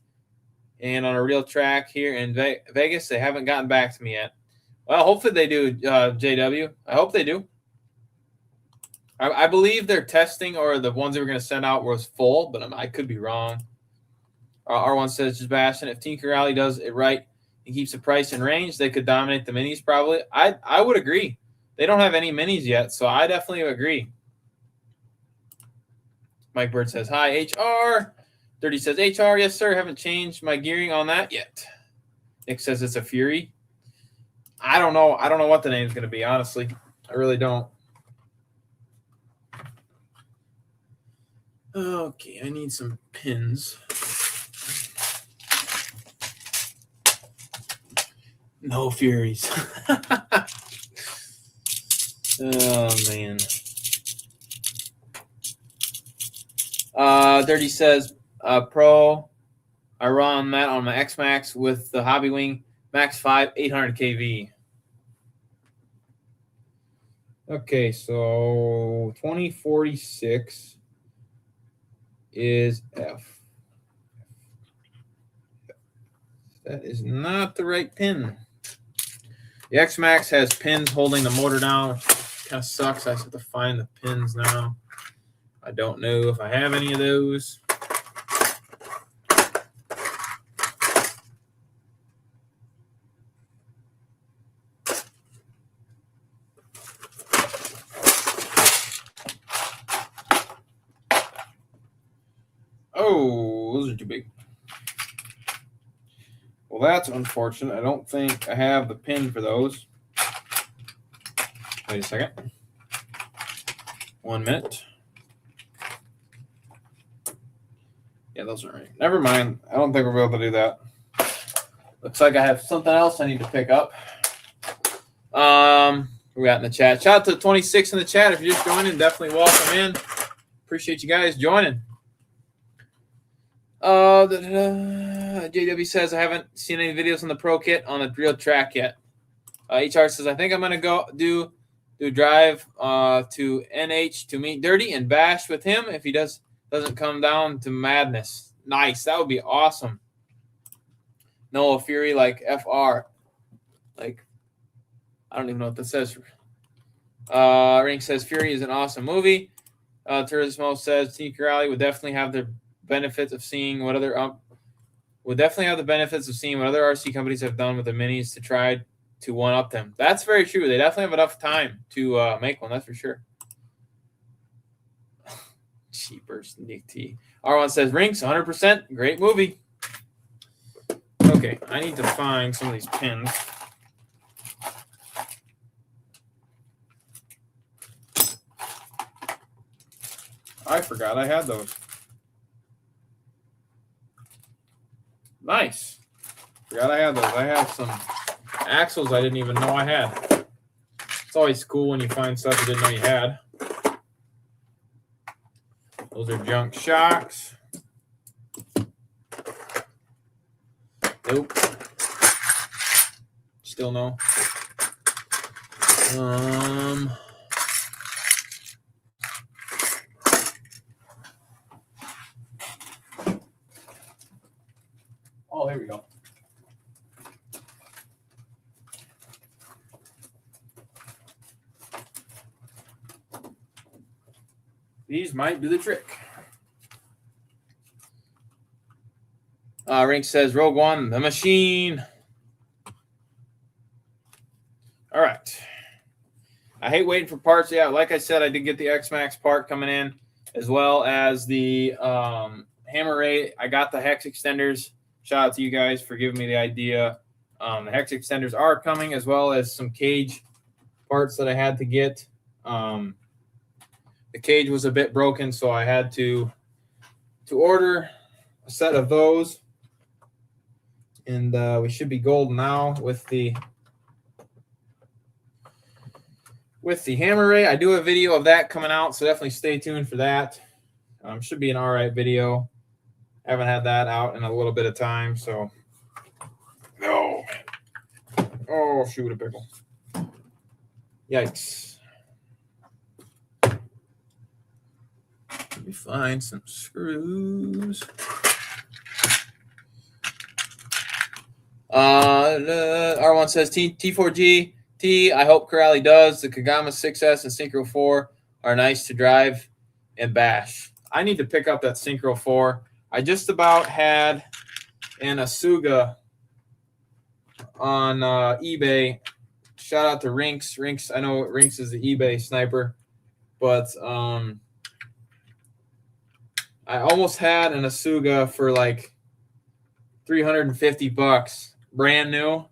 And on a real track here in Vegas, they haven't gotten back to me yet. Well, hopefully they do, JW. I hope they do. I believe their testing or the ones they were going to send out was full, but I could be wrong. R1 says, just Bastion, if Tinker Alley does it right and keeps the price in range, they could dominate the minis probably. I would agree. They don't have any minis yet, so I definitely agree. Mike Bird says, hi, HR. Dirty says, HR, yes, sir. Haven't changed my gearing on that yet. Nick says it's a Fury. I don't know. I don't know what the name's going to be, honestly. I really don't. Okay, I need some pins. No Furies. Oh, man. Dirty says, Pro, I run that on my X-Max with the Hobby Wing Max 5 800 kV. Okay, so 2046 is F. That is not the right pin. The X-Max has pins holding the motor down, which kind of sucks. I have to find the pins now. I don't know if I have any of those. Oh, those are too big. Well, that's unfortunate. I don't think I have the pin for those. Wait a second. 1 minute. Yeah, those aren't right. Never mind. I don't think we'll be able to do that. Looks like I have something else I need to pick up. We got in the chat. Shout out to 26 in the chat. If you're just joining, definitely welcome in. Appreciate you guys joining. JW says I haven't seen any videos on the Pro Kit on the real track yet. HR says I think I'm gonna go do drive to NH to meet Dirty and bash with him if he doesn't come down to madness. Nice, that would be awesome. Noah Fury like FR, like I don't even know what that says. Ring says Fury is an awesome movie. Turismo says Team Corrali would definitely have the benefits of seeing what other RC companies have done with the minis to try to one up them. That's very true. They definitely have enough time to make one. That's for sure. Cheapers, Nick T. R1 says Rinks 100%. Great movie. Okay, I need to find some of these pins. I forgot I had those. Nice. Forgot I had those. I have some axles I didn't even know I had. It's always cool when you find stuff you didn't know you had. Those are junk shocks. Nope. Still no. Oh, here we go. These might do the trick. Rink says Rogue One, the machine. All right. I hate waiting for parts. Yeah, like I said, I did get the X-Max part coming in, as well as the Hammer Ray. I got the hex extenders. Shout out to you guys for giving me the idea. The hex extenders are coming, as well as some cage parts that I had to get. The cage was a bit broken, so I had to order a set of those. And we should be golden now with the Hammer Ray. I do have a video of that coming out, so definitely stay tuned for that. Should be an all right video. Haven't had that out in a little bit of time, so. Oh, man. Oh, shoot, a pickle. Yikes. Let me find some screws. R1 says T4G. I hope Corrali does. The Kagama 6S and Synchro 4 are nice to drive and bash. I need to pick up that Synchro 4. I just about had an Asuga on eBay. Shout out to Rinks. Rinks, I know Rinks is the eBay sniper, but I almost had an Asuga for like $350, brand new.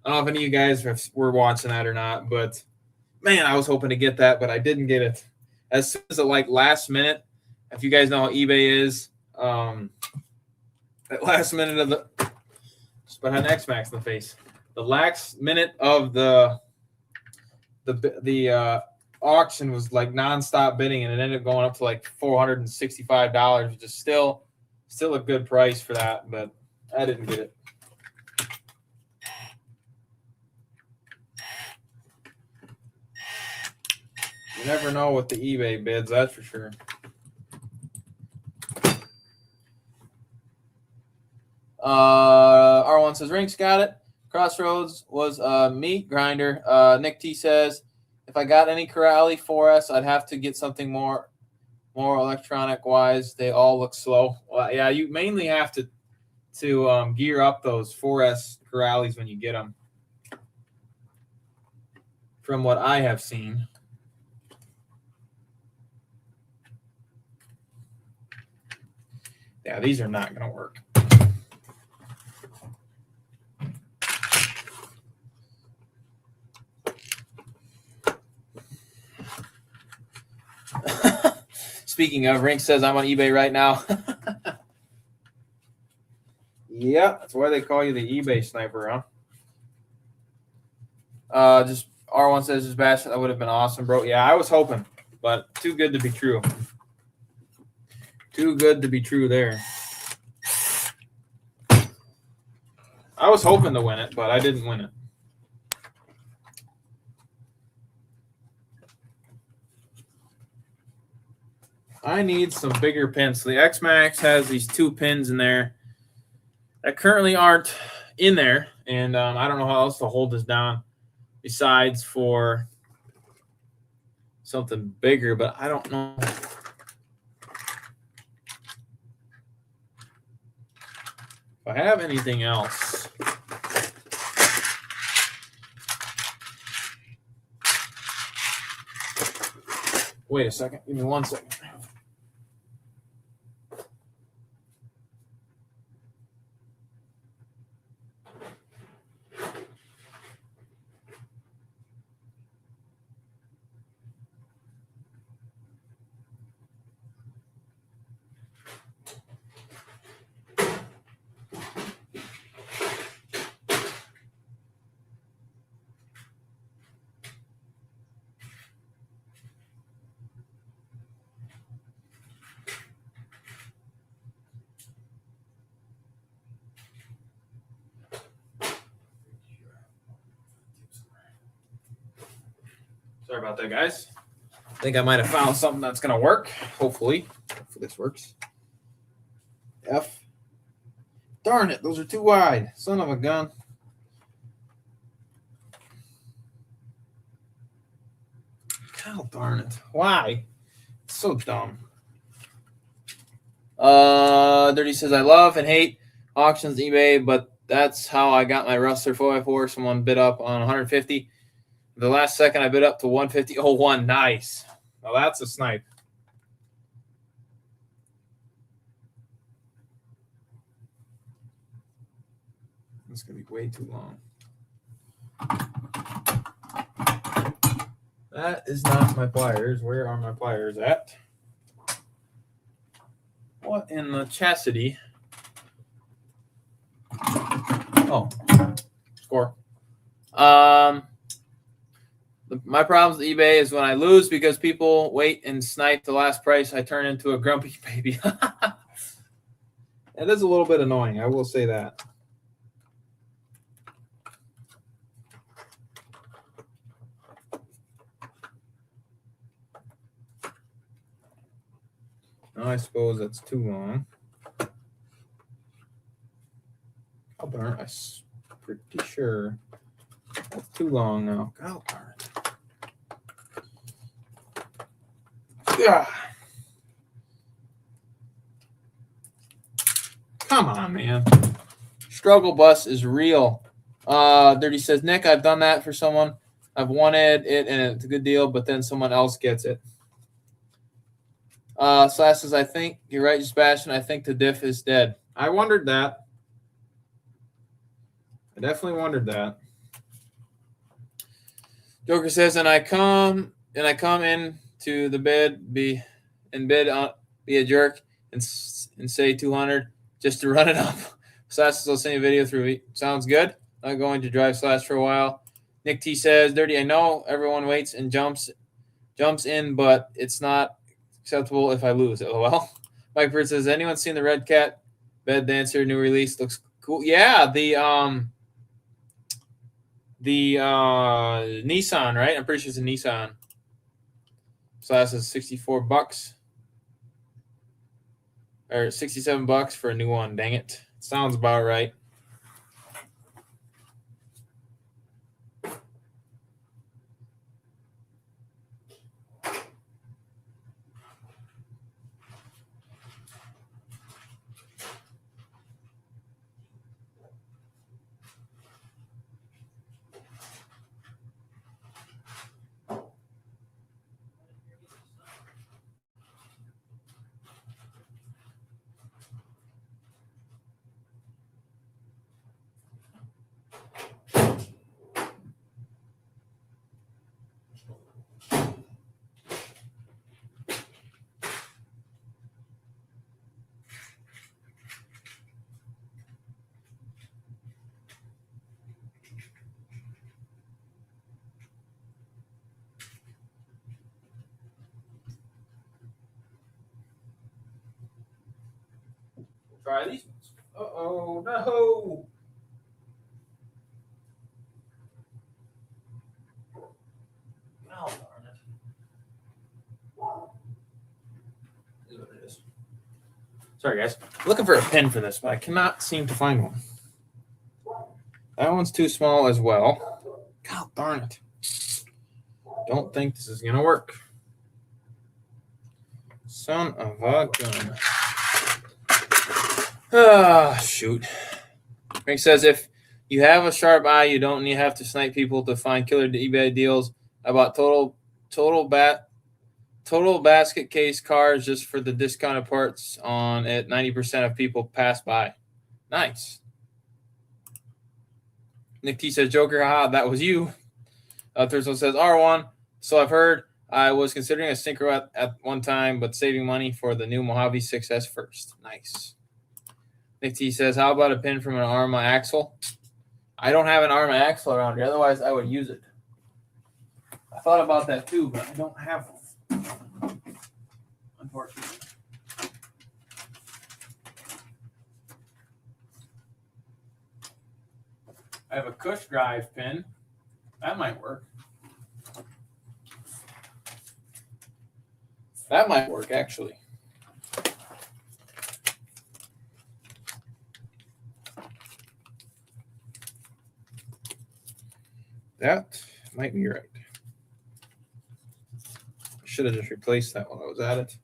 I don't know if any of you guys were watching that or not, but man, I was hoping to get that, but I didn't get it. As soon as it like last minute, if you guys know how eBay is, at last minute of the just about had an X-Max in the face. The last minute of the auction was like nonstop bidding, and it ended up going up to like $465, which is still a good price for that, but I didn't get it. You never know with the eBay bids, that's for sure. R1 says Rinks got it. Crossroads was a meat grinder. Nick T says if I got any Corrali 4S, I'd have to get something more electronic wise. They all look slow. Well, yeah, you mainly have to gear up those 4S Corralis when you get them. From what I have seen. Yeah, these are not going to work. Speaking of, Rink says I'm on eBay right now. Yeah, that's why they call you the eBay sniper, huh? Just R1 says just bash. That would have been awesome, bro. Yeah, I was hoping, but too good to be true. Too good to be true there. I was hoping to win it, but I didn't win it. I need some bigger pins. So the X-Max has these 2 pins in there that currently aren't in there, and I don't know how else to hold this down besides for something bigger, but I don't know. If I have anything else. Wait a second. Give me 1 second. Sorry about that, guys. I think I might have found something that's going to work. Hopefully this works. F. Darn it, those are too wide. Son of a gun. God darn it. Why? It's so dumb. Dirty says, I love and hate auctions, eBay, but that's how I got my Rustler 4x4. Someone bid up on 150. The last second I bid up to 150.01. Nice. Now that's a snipe. It's going to be way too long. That is not my pliers. Where are my pliers at? What in the chastity? Oh, score. My problem with eBay is when I lose because people wait and snipe the last price, I turn into a grumpy baby. It is a little bit annoying, I will say that. Now I suppose that's too long. Oh, darn, I'm pretty sure that's too long now. God darn it. Yeah. Come on, man. Struggle bus is real. Dirty says, Nick, I've done that for someone. I've wanted it, and it's a good deal, but then someone else gets it. Slash says, I think you're right, JustBashinit. I think the diff is dead. I wondered that. I definitely wondered that. Joker says, and I come in to the bid, be a jerk and say 200 just to run it up. Slash will send a video through. Sounds good. I'm going to drive Slash for a while. Nick T says, Dirty, I know everyone waits and jumps in, but it's not acceptable if I lose. LOL. Mike Bird says, anyone seen the Red Cat Bed Dancer new release? Looks cool. Yeah, the Nissan, right? I'm pretty sure it's a Nissan. Slash is $64 or $67 for a new one. Dang it. Sounds about right. Try these ones. Uh-oh, no. Oh, darn it. This is what it is. Sorry, guys. I'm looking for a pen for this, but I cannot seem to find one. That one's too small as well. God darn it. Don't think this is going to work. Son of a gun. Ah, shoot. Frank says, if you have a sharp eye, you don't have to snipe people to find killer eBay deals. About total basket case cars just for the discounted parts on it. 90% of people pass by. Nice. Nick T says, Joker, haha, that was you. Thurston says, R1. So I've heard. I was considering a synchro at one time, but saving money for the new Mojave 6S first. Nice. Nick T says, how about a pin from an Arma axle? I don't have an Arma axle around here. Otherwise, I would use it. I thought about that too, but I don't have one. Unfortunately. I have a Cush drive pin. That might work. That might work, actually. That might be right. I should have just replaced that while I was at it.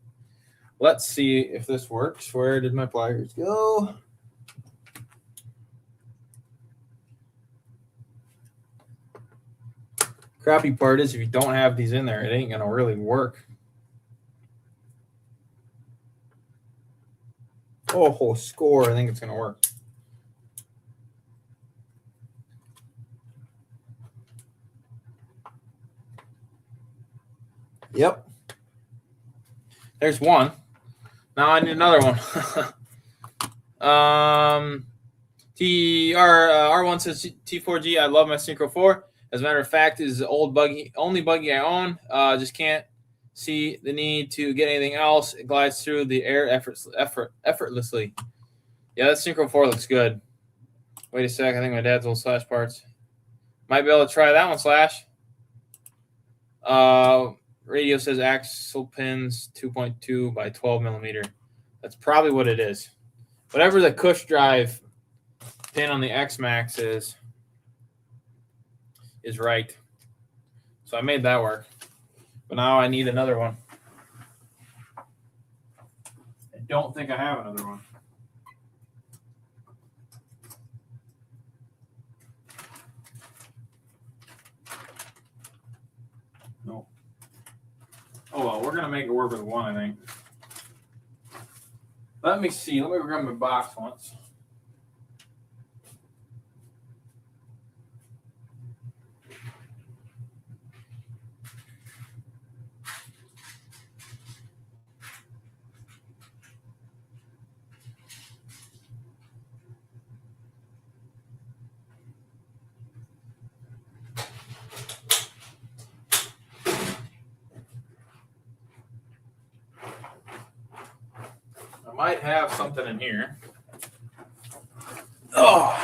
Let's see if this works. Where did my pliers go? Crappy part is if you don't have these in there, it ain't going to really work. Oh, score. I think it's going to work. Yep. There's one. Now I need another one. R1 says T4G. I love my Synchro 4. As a matter of fact, is the only buggy I own. Just can't see the need to get anything else. It glides through the air effortlessly. Yeah, that Synchro 4 looks good. Wait a sec. I think my dad's old Slash parts. Might be able to try that one, Slash. Radio says axle pins 2.2 by 12 millimeter. That's probably what it is. Whatever the Cush drive pin on the X-Max is right. So I made that work. But now I need another one. I don't think I have another one. Nope. Oh, well, we're going to make it work with one, I think. Let me see. Let me grab my box once. might have something in here. Oh.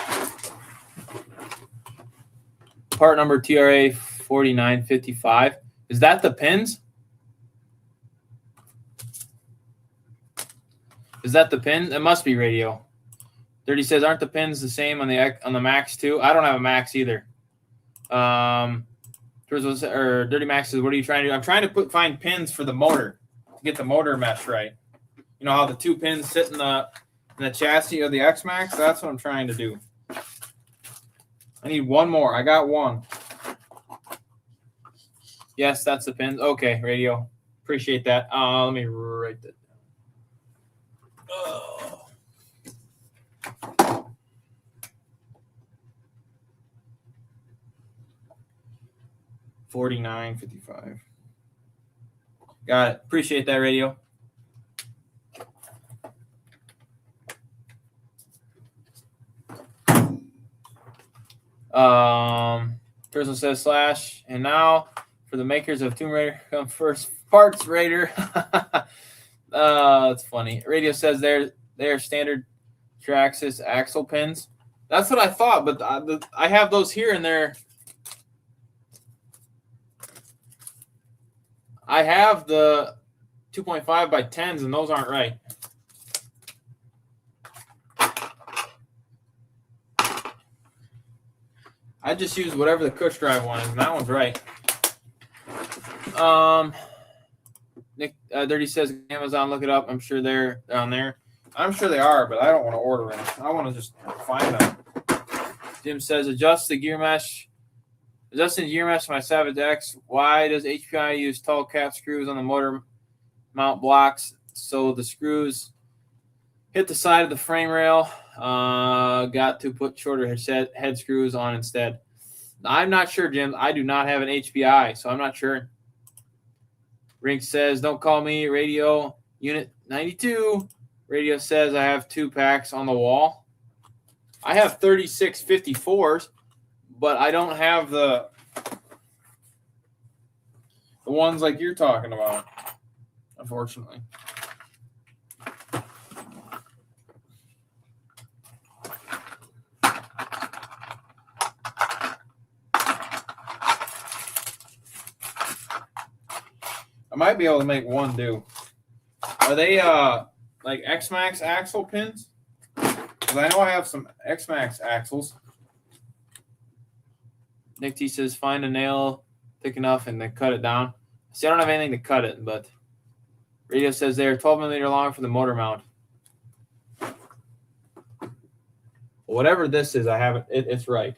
Part number TRA 4955. Is that the pins? Is that the pin? It must be radio. Dirty says, aren't the pins the same on the Max too? I don't have a Max either. Dirty Max says, what are you trying to do? I'm trying to find pins for the motor to get the motor mesh right. You know how the 2 pins sit in the chassis of the X-Max? That's what I'm trying to do. I need one more. I got one. Yes, that's the pins. Okay, radio. Appreciate that. Let me write that down. Oh. 4955. Got it. Appreciate that, radio. Person says slash, and now for the makers of Tomb Raider come first parts Raider. That's funny. Radio says they're standard Traxxas axle pins. That's what I thought, but I have those here and there. I have the 2.5 by 10s, and those aren't right. I just use whatever the Cush Drive one is, and that one's right. Nick Dirty says Amazon, look it up. I'm sure they're down there. I'm sure they are, but I don't want to order them. I want to just find them. Jim says, adjusting gear mesh to my Savage X. Why does HPI use tall cap screws on the motor mount blocks so the screws hit the side of the frame rail? Got to put shorter head screws on instead. I'm not sure, Jim. I do not have an HPI, so I'm not sure. Rink says, don't call me radio unit 92. Radio says I have 2 packs on the wall. I have 3654s, but I don't have the ones like you're talking about, unfortunately. I might be able to make one do. Are they like X-Max axle pins? Because I know I have some X-Max axles. Nick T says, find a nail thick enough and then cut it down. See, I don't have anything to cut it, but radio says they're 12 millimeter long for the motor mount. Whatever this is, I have it. It's right.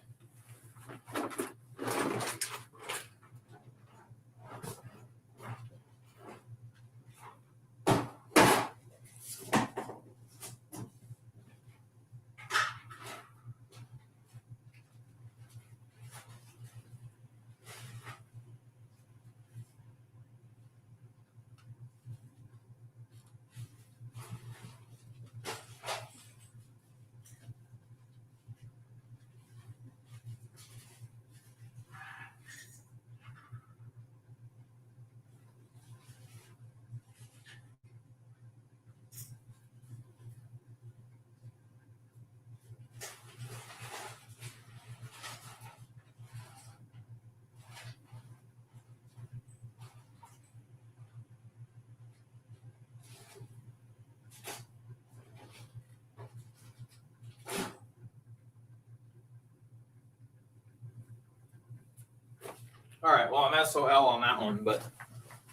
All right, well, I'm SOL on that one, but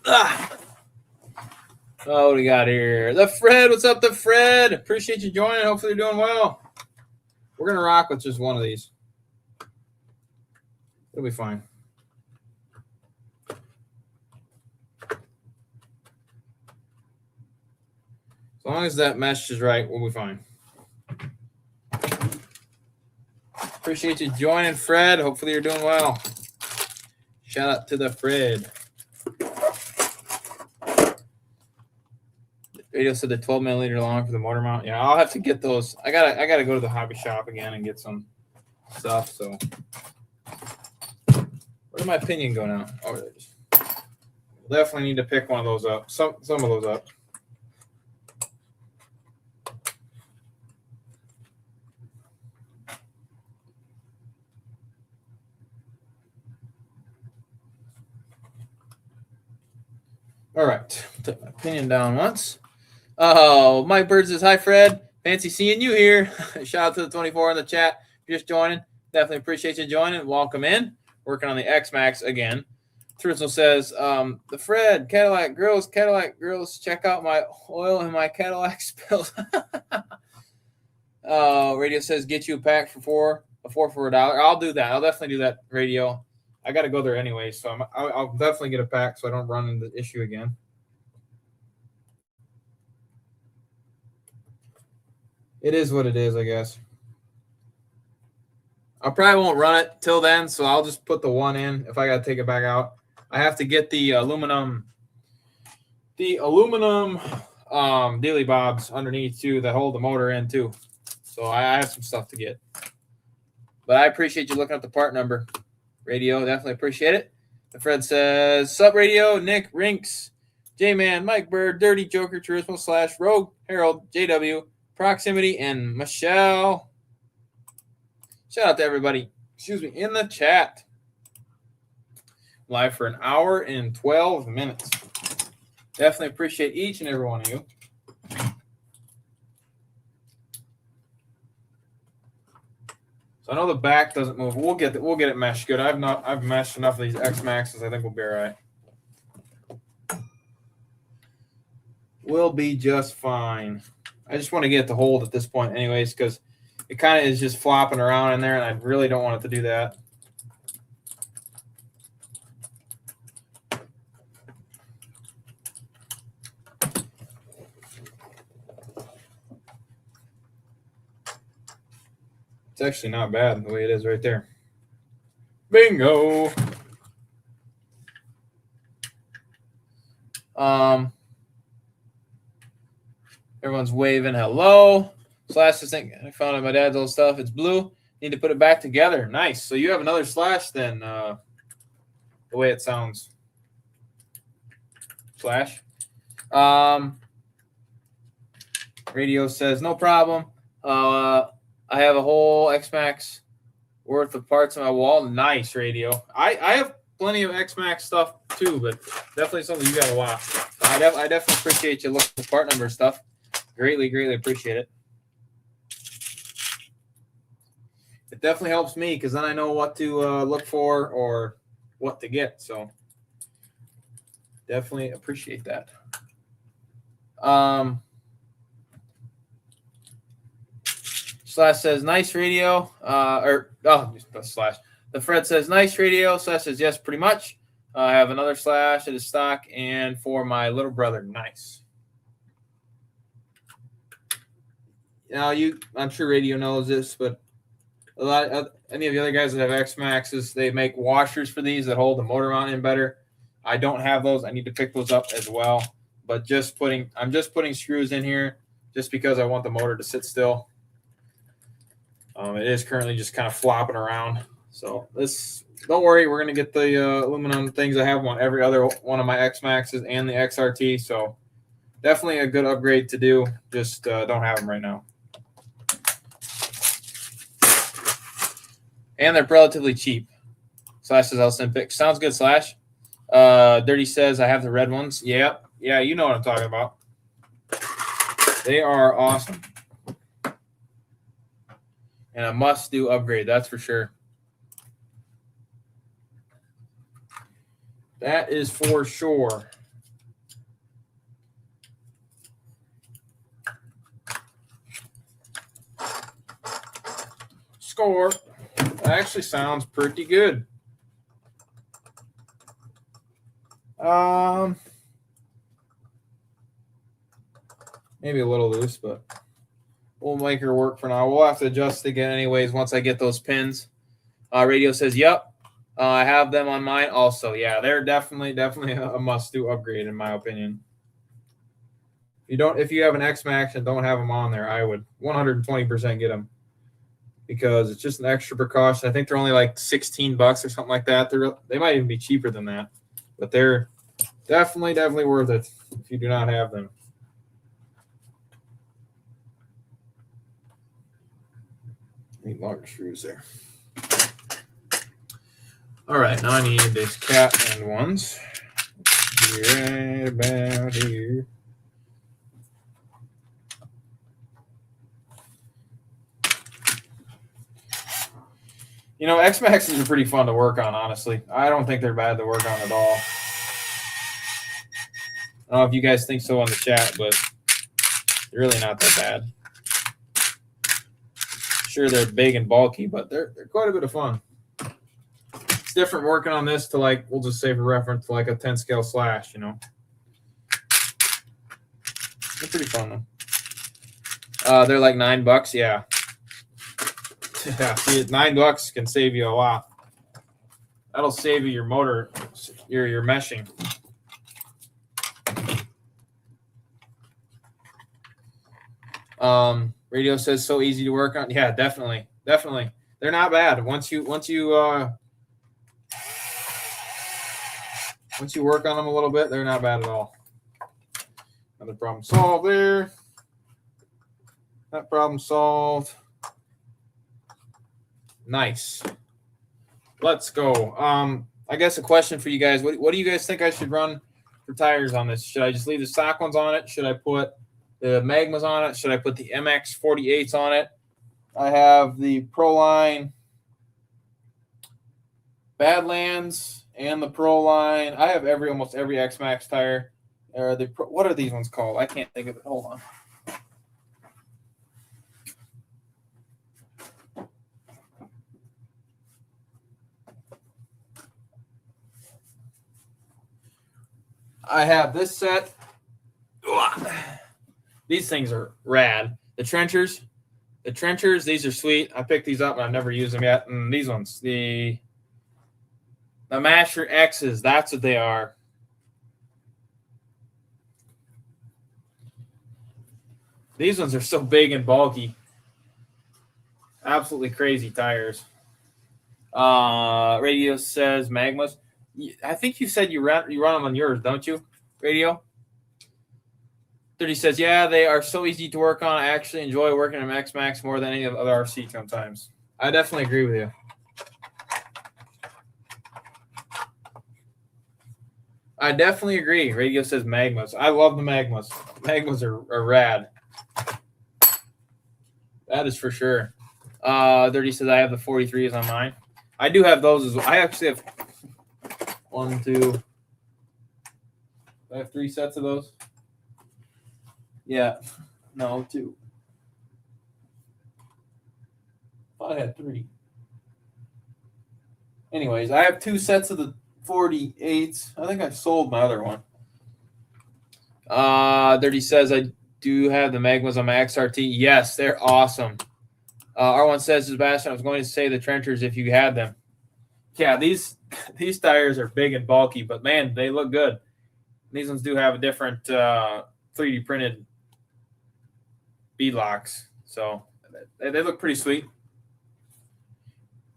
oh, what do we got here? The Fred, what's up, the Fred? Appreciate you joining. Hopefully you're doing well. We're gonna rock with just one of these. It'll be fine. As long as that mesh is right, we'll be fine. Appreciate you joining, Fred. Hopefully you're doing well. Shout out to the Fred. Radio said they're 12 milliliter long for the motor mount. Yeah, I'll have to get those. I gotta go to the hobby shop again and get some stuff. So where did my opinion go now? Oh, there it is. Definitely need to pick one of those up. Some of those up. All right. Put my opinion down once. Oh, Mike Bird says, hi, Fred. Fancy seeing you here. Shout out to the 24 in the chat. Just joining. Definitely appreciate you joining. Welcome in. Working on the X-Max again. Trussell says, the Fred, Cadillac Grills, check out my oil and my Cadillac spills. Radio says, get you a pack for four for $1. I'll do that. I'll definitely do that, Radio. I got to go there anyway, so I'll definitely get a pack so I don't run into the issue again. It is what it is, I guess. I probably won't run it till then, so I'll just put the one in if I got to take it back out. I have to get the aluminum dealy bobs underneath too that hold the motor in too. So I have some stuff to get. But I appreciate you looking up the part number, Radio. Definitely appreciate it. And Fred says, sup, Radio, Nick, Rinks, J-Man, Mike Bird, Dirty Joker, Turismo / Rogue, Harold, JW, Proximity, and Michelle. Shout out to everybody, in the chat. Live for an hour and 12 minutes. Definitely appreciate each and every one of you. So I know the back doesn't move. We'll get it meshed good. I've meshed enough of these X-Maxes. I think we'll be all right. We'll be just fine. I just want to get it to hold at this point anyways, because it kind of is just flopping around in there, and I really don't want it to do that. It's actually not bad the way it is right there. Bingo. Everyone's waving hello. Slash is thinking, I found out my dad's old stuff. It's blue. Need to put it back together. Nice. So you have another Slash then, the way it sounds. Slash. Radio says, no problem. I have a whole X-Max worth of parts on my wall. Nice, Radio. I have plenty of X-Max stuff too, but definitely something you got to watch. So I definitely appreciate you looking at the part number stuff. Greatly, greatly appreciate it. It definitely helps me because then I know what to look for or what to get. So definitely appreciate that. Slash says, nice, Radio. Slash. The Fred says, nice, Radio. Slash says, yes, pretty much. I have another Slash at his stock and for my little brother. Nice. Now, I'm sure Radio knows this, but any of the other guys that have X-Maxes, they make washers for these that hold the motor mount in better. I don't have those. I need to pick those up as well. But I'm just putting screws in here just because I want the motor to sit still. It is currently just kind of flopping around. So don't worry, we're going to get the aluminum things. I have them on every other one of my X-Maxes and the XRT. So definitely a good upgrade to do. Just don't have them right now. And they're relatively cheap. Slash says, I'll send pics. Sounds good, Slash. Dirty says, I have the red ones. Yep. Yeah, you know what I'm talking about. They are awesome. And a must-do upgrade, that's for sure. That is for sure. Score. That actually sounds pretty good. Maybe a little loose, but we'll make her work for now. We'll have to adjust again anyways once I get those pins. Radio says, yep. I have them on mine also. Yeah, they're definitely a must-do upgrade in my opinion. If you have an X-Max and don't have them on there, I would 120% get them because it's just an extra precaution. I think they're only like $16 or something like that. They might even be cheaper than that, but they're definitely worth it if you do not have them. Need longer screws there. All right, now I need these cat end ones. Right about here. You know, X-Maxes are pretty fun to work on, honestly. I don't think they're bad to work on at all. I don't know if you guys think so on the chat, but they're really not that bad. Sure, they're big and bulky, but they're quite a bit of fun. It's different working on this to, like, we'll just say for reference, like a 10 scale slash, you know. They're pretty fun, though. They're like $9, yeah. Yeah, see, $9 can save you a lot. That'll save you your motor, your meshing. Radio says so easy to work on. Yeah, definitely. They're not bad. Once you work on them a little bit, they're not bad at all. Another problem solved there. That problem solved. Nice. Let's go. I guess a question for you guys. What do you guys think I should run for tires on this? Should I just leave the stock ones on it? Should I put the Magmas on it? Should I put the MX 48s on it? I have the Proline Badlands and the Proline. I have almost every X-Max tire. What are these ones called? I can't think of it. Hold on. I have this set. These things are rad. The trenchers, these are sweet. I picked these up and I've never used them yet. And these ones, the Masher X's, that's what they are. These ones are so big and bulky. Absolutely crazy tires. Radio says Magmas. I think you said you run them on yours, don't you, Radio? 30 says, yeah, they are so easy to work on. I actually enjoy working on X-Max more than any of the other RC sometimes. I definitely agree with you. I definitely agree. Radio says Magmas. I love the Magmas. Magmas are rad. That is for sure. 30 says I have the 43s on mine. I do have those as well. I actually have 1, 2. I have 3 sets of those. Yeah. No, 2. I had 3. Anyways, I have 2 sets of the 48s. I think I sold my other one. 30 says I do have the Magmas on my XRT. Yes, they're awesome. R1 says, Sebastian, I was going to say the trenchers if you had them. Yeah, these tires are big and bulky, but man, they look good. These ones do have a different 3D printed beadlocks, so they look pretty sweet.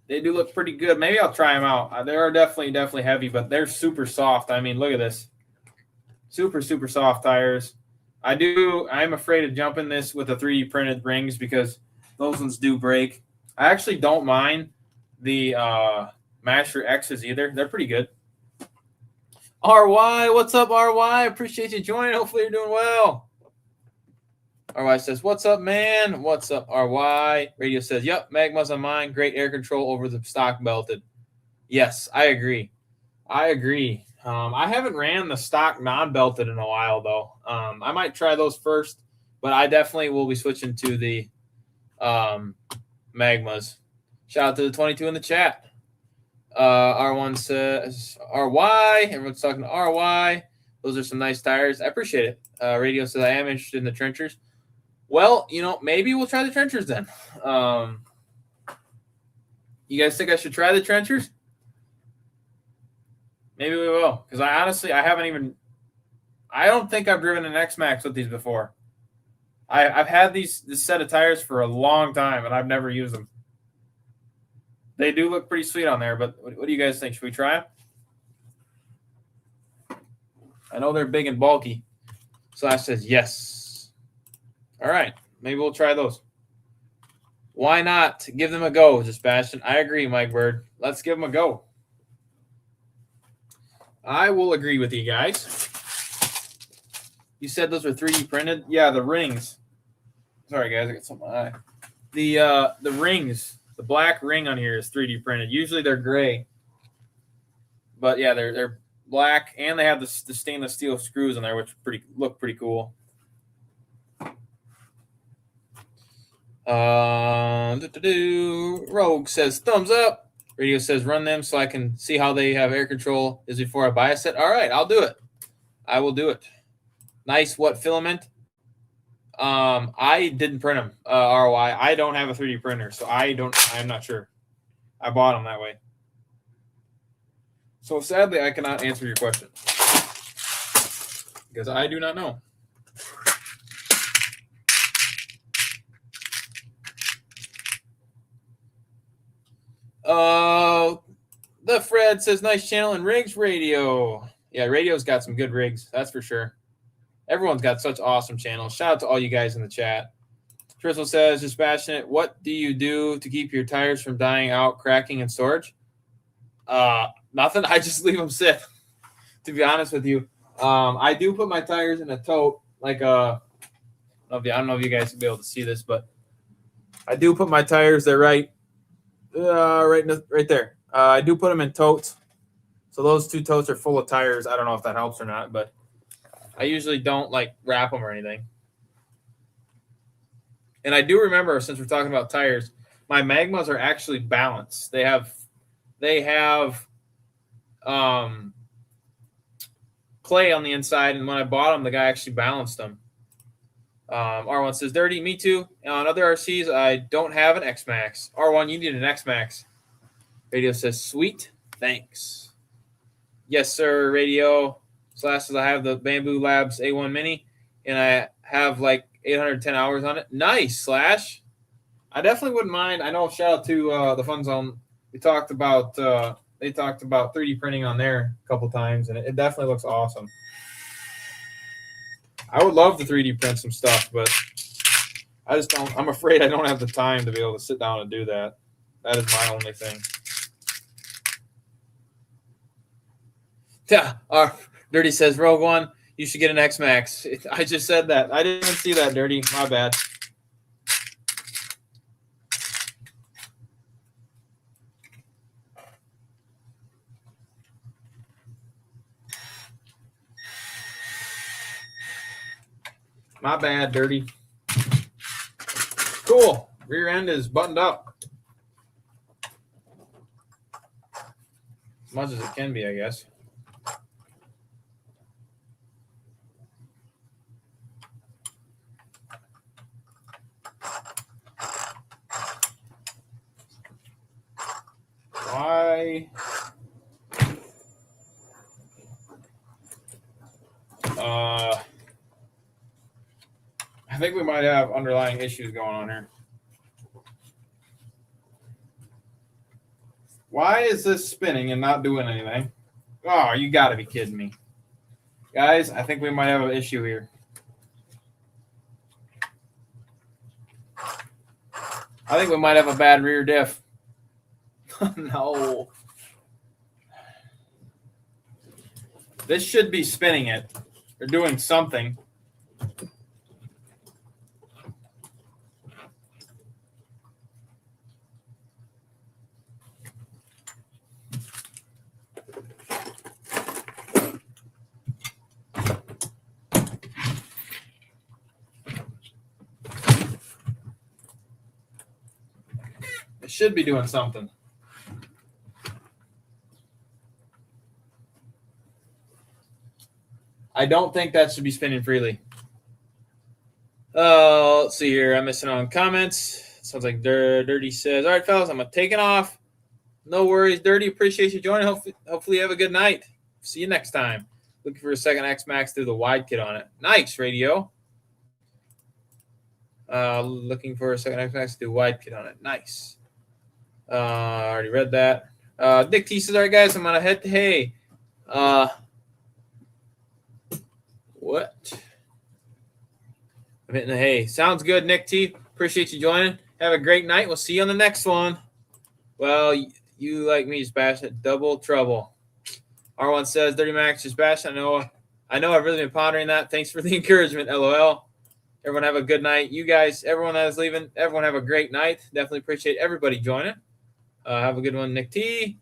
They do look pretty good. Maybe I'll try them out. They are definitely heavy, but they're super soft. I mean, look at this. Super soft tires. I'm afraid to jump in this with the 3D printed rings because those ones do break. I actually don't mind the Masher X's either. They're pretty good. RY, what's up, RY? Appreciate you joining. Hopefully you're doing well. RY says, what's up, man? What's up, RY? Radio says, yep, Magma's on mine. Great air control over the stock belted. Yes, I agree. I haven't ran the stock non-belted in a while, though. I might try those first, but I definitely will be switching to the Magmas. Shout out to the 22 in the chat. R1 says RY. Everyone's talking to RY. Those are some nice tires. I appreciate it. Radio says I am interested in the trenchers. Well, maybe we'll try the trenchers then. You guys think I should try the trenchers? Maybe we will, because I don't think I've driven an X-Max with these before. I've had this set of tires for a long time, and I've never used them. They do look pretty sweet on there, but what do you guys think? Should we try them? I know they're big and bulky. Slash says yes. All right, maybe we'll try those. Why not? Give them a go, JustBashinit. I agree, Mike Bird. Let's give them a go. I will agree with you guys. You said those were 3D printed? Yeah, the rings. Sorry, guys, I got something in my eye. The rings, the black ring on here is 3D printed. Usually they're gray. But, yeah, they're black, and they have the stainless steel screws on there, which look pretty cool. Rogue says, thumbs up. Radio says, run them so I can see how they have air control is before I buy a set. All right, I'll do it. I will do it. Nice. What filament? I didn't print them. ROI. I don't have a 3D printer, so I'm not sure. I bought them that way. So sadly, I cannot answer your question because I do not know. The Fred says, nice channel and rigs radio. Yeah, radio's got some good rigs. That's for sure. Everyone's got such awesome channels. Shout out to all you guys in the chat. Crystal says, just passionate. What do you do to keep your tires from dying out, cracking, and storage? Nothing. I just leave them sit, to be honest with you. I do put my tires in a tote. Like, I don't know if you guys will be able to see this, but I do put my tires there right there. I do put them in totes. So those 2 totes are full of tires. I don't know if that helps or not, but I usually don't like wrap them or anything. And I do remember, since we're talking about tires, my Magmas are actually balanced. They have clay on the inside, and when I bought them, the guy actually balanced them. R1 says, dirty, me too. On other RCs, I don't have an X-Max. R1, you need an X-Max. Radio says, sweet, thanks. Yes, sir, Radio. Slash says, I have the Bamboo Labs A1 Mini, and I have like 810 hours on it. Nice, Slash. I definitely wouldn't mind. I know, shout out to the Fun Zone. They talked about 3D printing on there a couple times, and it definitely looks awesome. I would love to 3D print some stuff, but I just don't. I'm afraid I don't have the time to be able to sit down and do that. That is my only thing. Yeah, Dirty says, Rogue One, you should get an X-Max. I just said that. I didn't even see that, Dirty. My bad. My bad, Dirty. Cool. Rear end is buttoned up. As much as it can be, I guess. Why? I think we might have underlying issues going on here. Why is this spinning and not doing anything? Oh, you got to be kidding me. Guys, I think we might have an issue here. I think we might have a bad rear diff. No. This should be spinning it. They're doing something. It should be doing something. I don't think that should be spinning freely. Let's see here. I'm missing on comments. Sounds like Dirty says, all right, fellas, I'm taking off. No worries, Dirty. Appreciate you joining. Hopefully you have a good night. See you next time. Looking for a second X-Max through the wide kit on it. Nice, Radio. Looking for a second X-Max through the wide kit on it. Nice. Already read that. Nick T says, all right, guys, I'm going to head to hay. What? I'm hitting the hay. Sounds good, Nick T. Appreciate you joining. Have a great night. We'll see you on the next one. Well, you like me, just bash it. Double trouble. R1 says, Dirty Max, just bash. I know I know I've really been pondering that. Thanks for the encouragement, LOL. Everyone have a good night. You guys, everyone that is leaving, everyone have a great night. Definitely appreciate everybody joining. Have a good one, Nick T.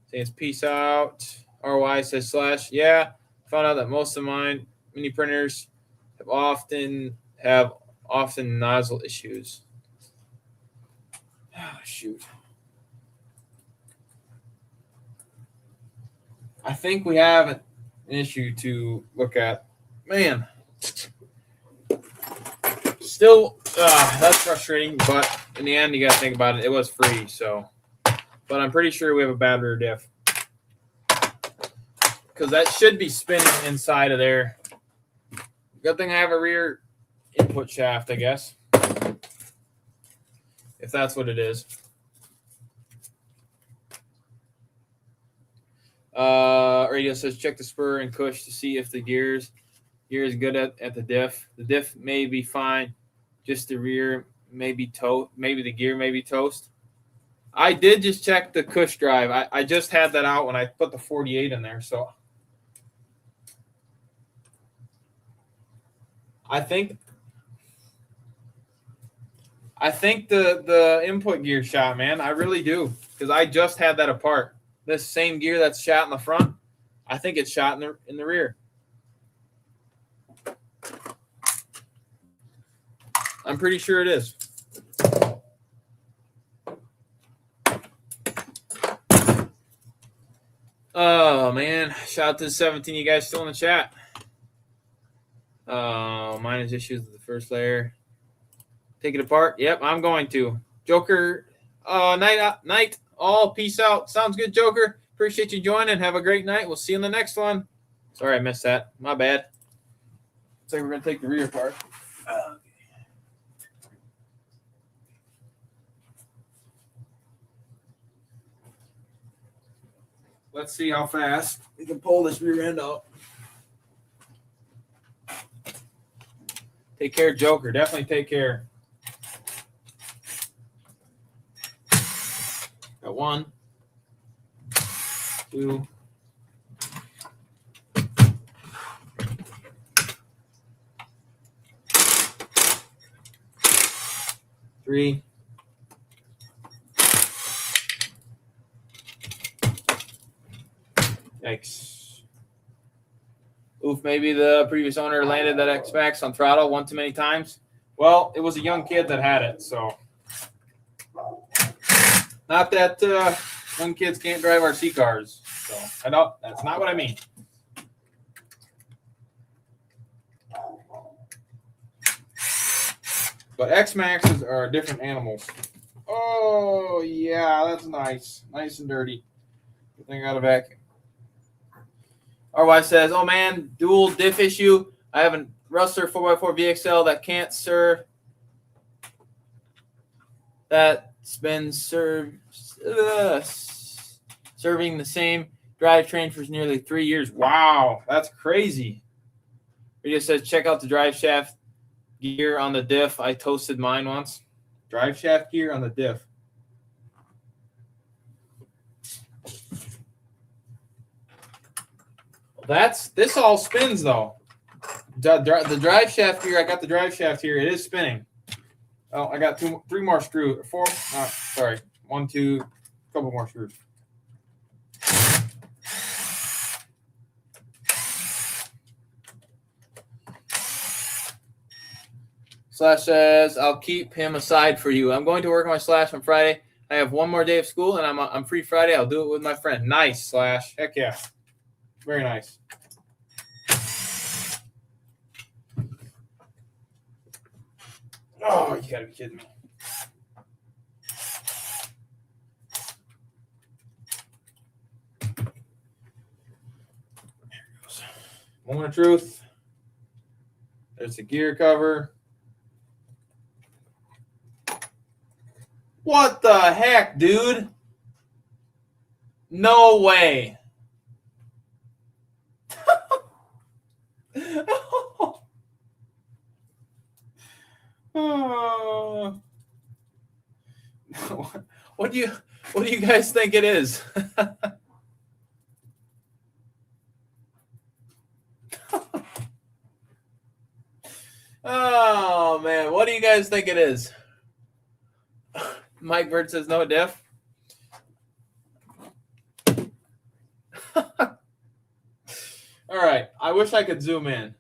Saying peace out. RY says slash. Yeah, found out that most of mine mini printers have often nozzle issues. Oh, shoot. I think we have an issue to look at. Man. Still, that's frustrating, but in the end, you got to think about it. It was free, so. But I'm pretty sure we have a bad rear diff. Because that should be spinning inside of there. Good thing I have a rear input shaft, I guess. If that's what it is. Radio says check the spur and cush to see if the gear is good at the diff. The diff may be fine. Just the rear may be maybe the gear may be toast. I did just check the cush drive. I just had that out when I put the 48 in there, so I think the input gear shot, man. I really do, because I just had that apart. This same gear that's shot in the front, I think it's shot in the rear. I'm pretty sure it is. Oh man, shout out to the 17. You guys still in the chat? Mine is issues with the first layer. Take it apart. Yep, I'm going to. Joker, night. All peace out. Sounds good, Joker. Appreciate you joining. Have a great night. We'll see you in the next one. Sorry I missed that. My bad. Looks like we're gonna take the rear apart. Let's see how fast we can pull this rear end out. Take care, Joker. Definitely take care. Got 1, 2, 3. Yikes. Oof, maybe the previous owner landed that X-Max on throttle one too many times. Well, it was a young kid that had it, so. Not that young kids can't drive RC cars. So, that's not what I mean. But X-Maxes are different animals. Oh, yeah, that's nice. Nice and dirty. Good thing I got a vacuum. RY says, oh man, dual diff issue. I have a Rustler 4x4 VXL that can't serve. That's been serving the same drivetrain for nearly 3 years. Wow, that's crazy. It just says, check out the drive shaft gear on the diff. I toasted mine once. Drive shaft gear on the diff. This all spins though. The drive shaft here, I got the drive shaft here. It is spinning. Oh, I got 3 more screws. 4. Sorry, 1, 2, couple more screws. Slash says, I'll keep him aside for you. I'm going to work on my Slash on Friday. I have 1 more day of school, and I'm free Friday. I'll do it with my friend. Nice, Slash. Heck yeah. Very nice. Oh, you gotta be kidding me. There it goes. Moment of truth. There's the gear cover. What the heck, dude? No way. Oh. What do you guys think it is? Oh, man. What do you guys think it is? Mike Bird says no diff. All right. I wish I could zoom in.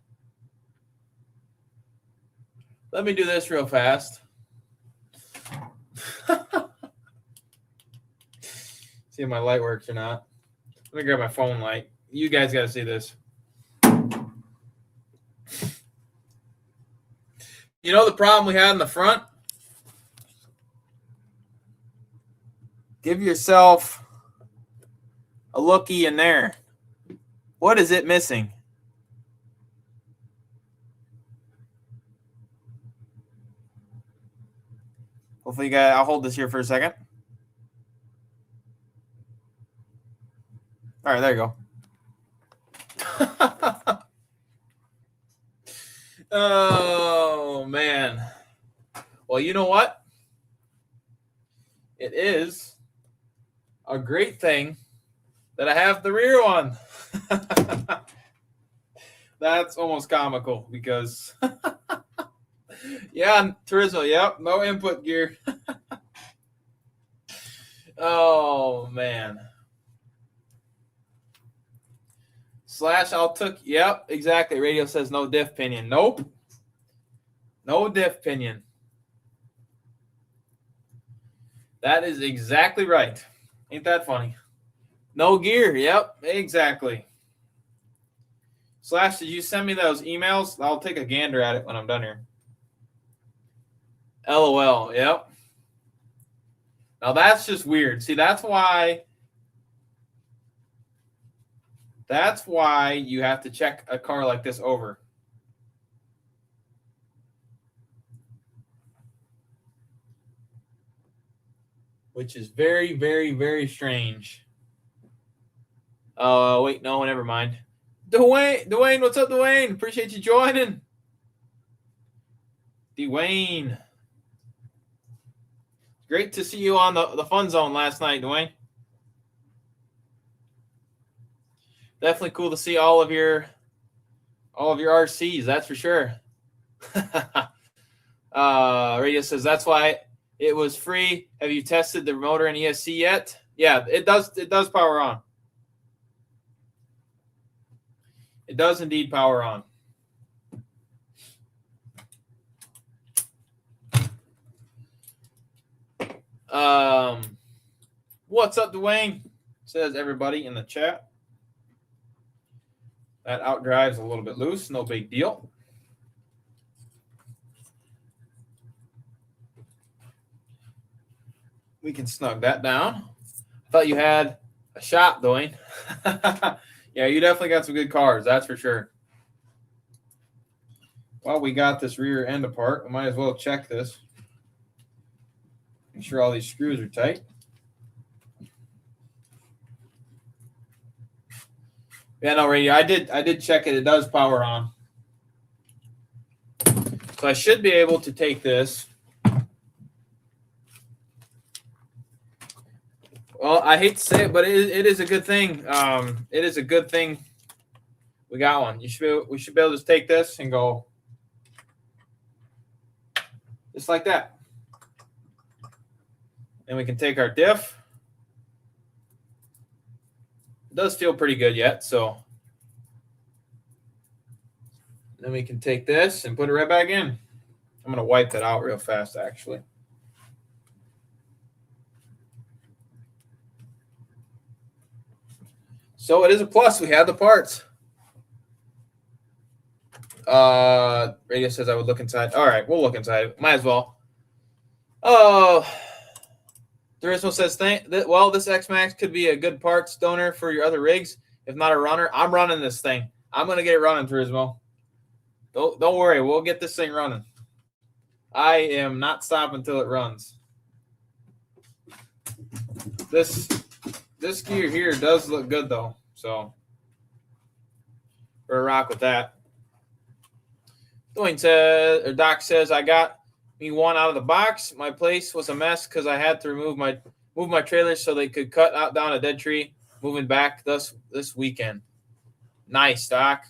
Let me do this real fast. See if my light works or not. Let me grab my phone light. You guys got to see this. You know the problem we had in the front? Give yourself a looky in there. What is it missing? Hopefully you guys, I'll hold this here for a second. All right, there you go. Oh, man. Well, you know what? It is a great thing that I have the rear one. That's almost comical because, yeah, Turismo, yep, no input gear. Oh, man. Slash, I'll took, yep, exactly. Radio says no diff pinion. Nope. No diff pinion. That is exactly right. Ain't that funny? No gear. Yep, exactly. Slash, did you send me those emails? I'll take a gander at it when I'm done here. LOL. Yep. Now that's just weird. See, that's why you have to check a car like this over. Which is very, very, very strange. Oh, wait, no, never mind. Dwayne, what's up, Dwayne? Appreciate you joining. Dwayne. Great to see you on the fun zone last night, Dwayne. Definitely cool to see all of your RCs, that's for sure. Radio says that's why it was free. Have you tested the motor and ESC yet? Yeah, it does power on. It does indeed power on. What's up, Dwayne? Says everybody in the chat. That outdrive's a little bit loose, no big deal. We can snug that down. I thought you had a shop, Dwayne. Yeah, you definitely got some good cars, that's for sure. Well, we got this rear end apart. We might as well check this. Make sure all these screws are tight. Yeah, no, radio. I did check it. It does power on. So I should be able to take this. Well, I hate to say it, but it is a good thing. It is a good thing we got one. We should be able to just take this and go just like that. And we can take our diff. It does feel pretty good yet, so then we can take this and put it right back in. I'm going to wipe that out real fast, actually. So it is a plus. We have the parts. Radio says I would look inside. All right, we'll look inside. Might as well. Oh, Turismo says, well, this X-Max could be a good parts donor for your other rigs, if not a runner. I'm running this thing. I'm going to get it running, Turismo. Don't worry. We'll get this thing running. I am not stopping until it runs. This gear here does look good, though. So we're a rock with that. Dwayne says, or Doc says, I got me one out of the box. My place was a mess because I had to move my trailers so they could cut out down a dead tree. Moving back this weekend. Nice, Doc.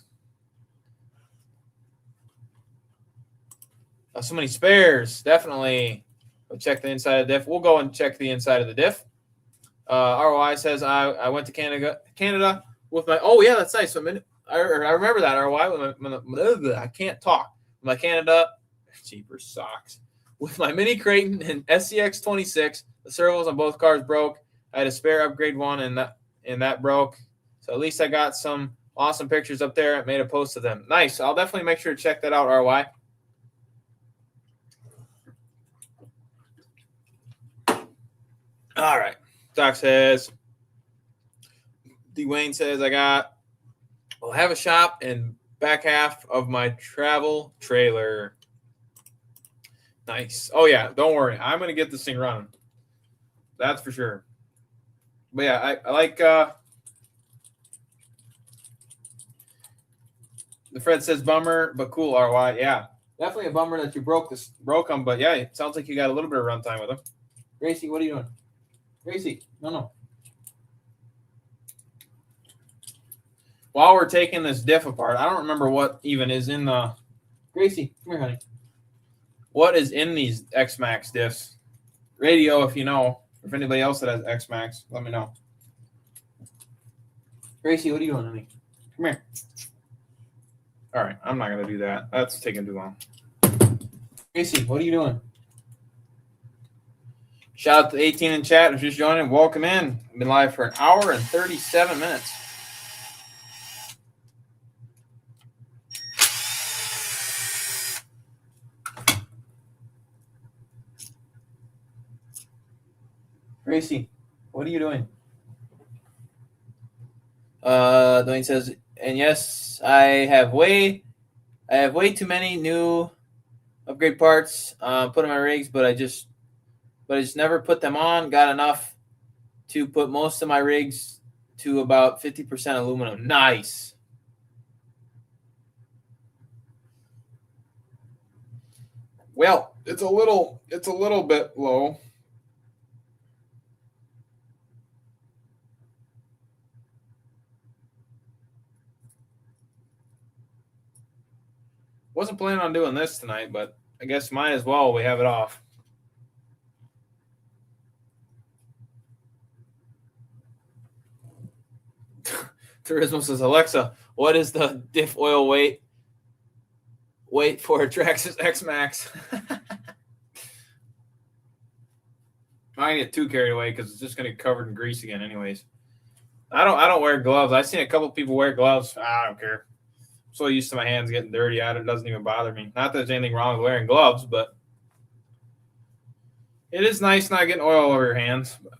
So many spares. Definitely. We'll check the inside of the diff. We'll go and check the inside of the diff. ROI says I went to Canada with my. Oh yeah, that's nice. I remember that ROI. I can't talk. My Canada cheaper socks with my mini Creighton and SCX 26. The servos on both cars broke. I had a spare upgrade one, and that broke. So at least I got some awesome pictures up there. I made a post of them. Nice. I'll definitely make sure to check that out, ROI. All right. Doc says, Dwayne says, I'll have a shop and back half of my travel trailer. Nice. Oh, yeah. Don't worry. I'm going to get this thing running. That's for sure. But, yeah, I like the Fred says bummer, but cool, RY. Yeah, definitely a bummer that you broke them. But, yeah, it sounds like you got a little bit of runtime with them. Gracie, what are you doing? Gracie, no. While we're taking this diff apart, I don't remember what even is in the... Gracie, come here, honey. What is in these X-Max diffs? Radio, if you know. If anybody else that has X-Max, let me know. Gracie, what are you doing, honey? Come here. All right, I'm not going to do that. That's taking too long. Gracie, what are you doing? Shout out to 18 in chat who's just joining. Welcome in. I've been live for an hour and 37 minutes. Gracie, what are you doing? Dwayne says, and yes, I have way too many new upgrade parts put in my rigs, but I just never put them on. Got enough to put most of my rigs to about 50% aluminum. Nice. Well, it's a little bit low. Wasn't planning on doing this tonight, but I guess might as well. We have it off. Turismo says, Alexa, what is the diff oil weight for a Traxxas X-Max? I get too carried away because it's just going to get covered in grease again anyways. I don't wear gloves. I've seen a couple people wear gloves. I don't care. I'm so used to my hands getting dirty. It doesn't even bother me. Not that there's anything wrong with wearing gloves, but it is nice not getting oil over your hands. But,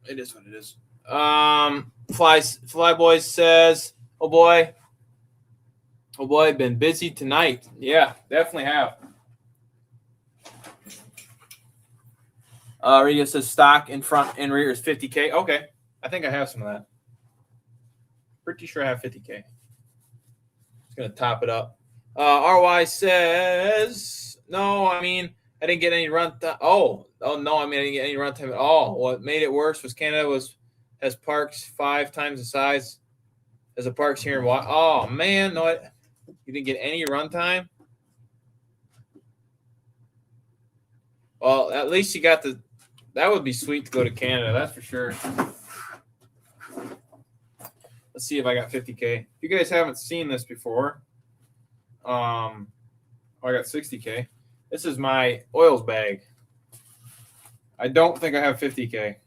it is what it is. Flyboy says, oh boy, been busy tonight. Yeah, definitely have. Radio says stock in front and rear is 50K. Okay, I think I have some of that. Pretty sure I have 50K. Just gonna top it up. RY says no. I mean, I didn't get any runtime. Oh no. I mean, I didn't get any runtime at all. What made it worse was Canada has parks 5 times the size as the parks here in Washington. Oh man, no, you didn't get any runtime. Well, at least you got the. That would be sweet to go to Canada. That's for sure. Let's see if I got 50K. If you guys haven't seen this before, I got 60K. This is my oils bag. I don't think I have 50K.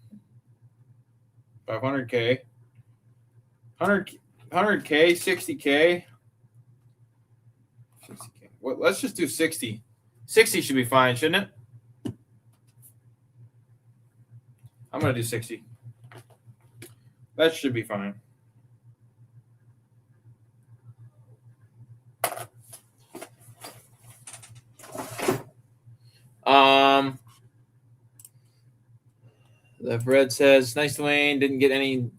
500K. 100K, 60K. 60K. Well, let's just do 60. 60 should be fine, shouldn't it? I'm going to do 60. That should be fine. The bread says, nice Dwayne, didn't get any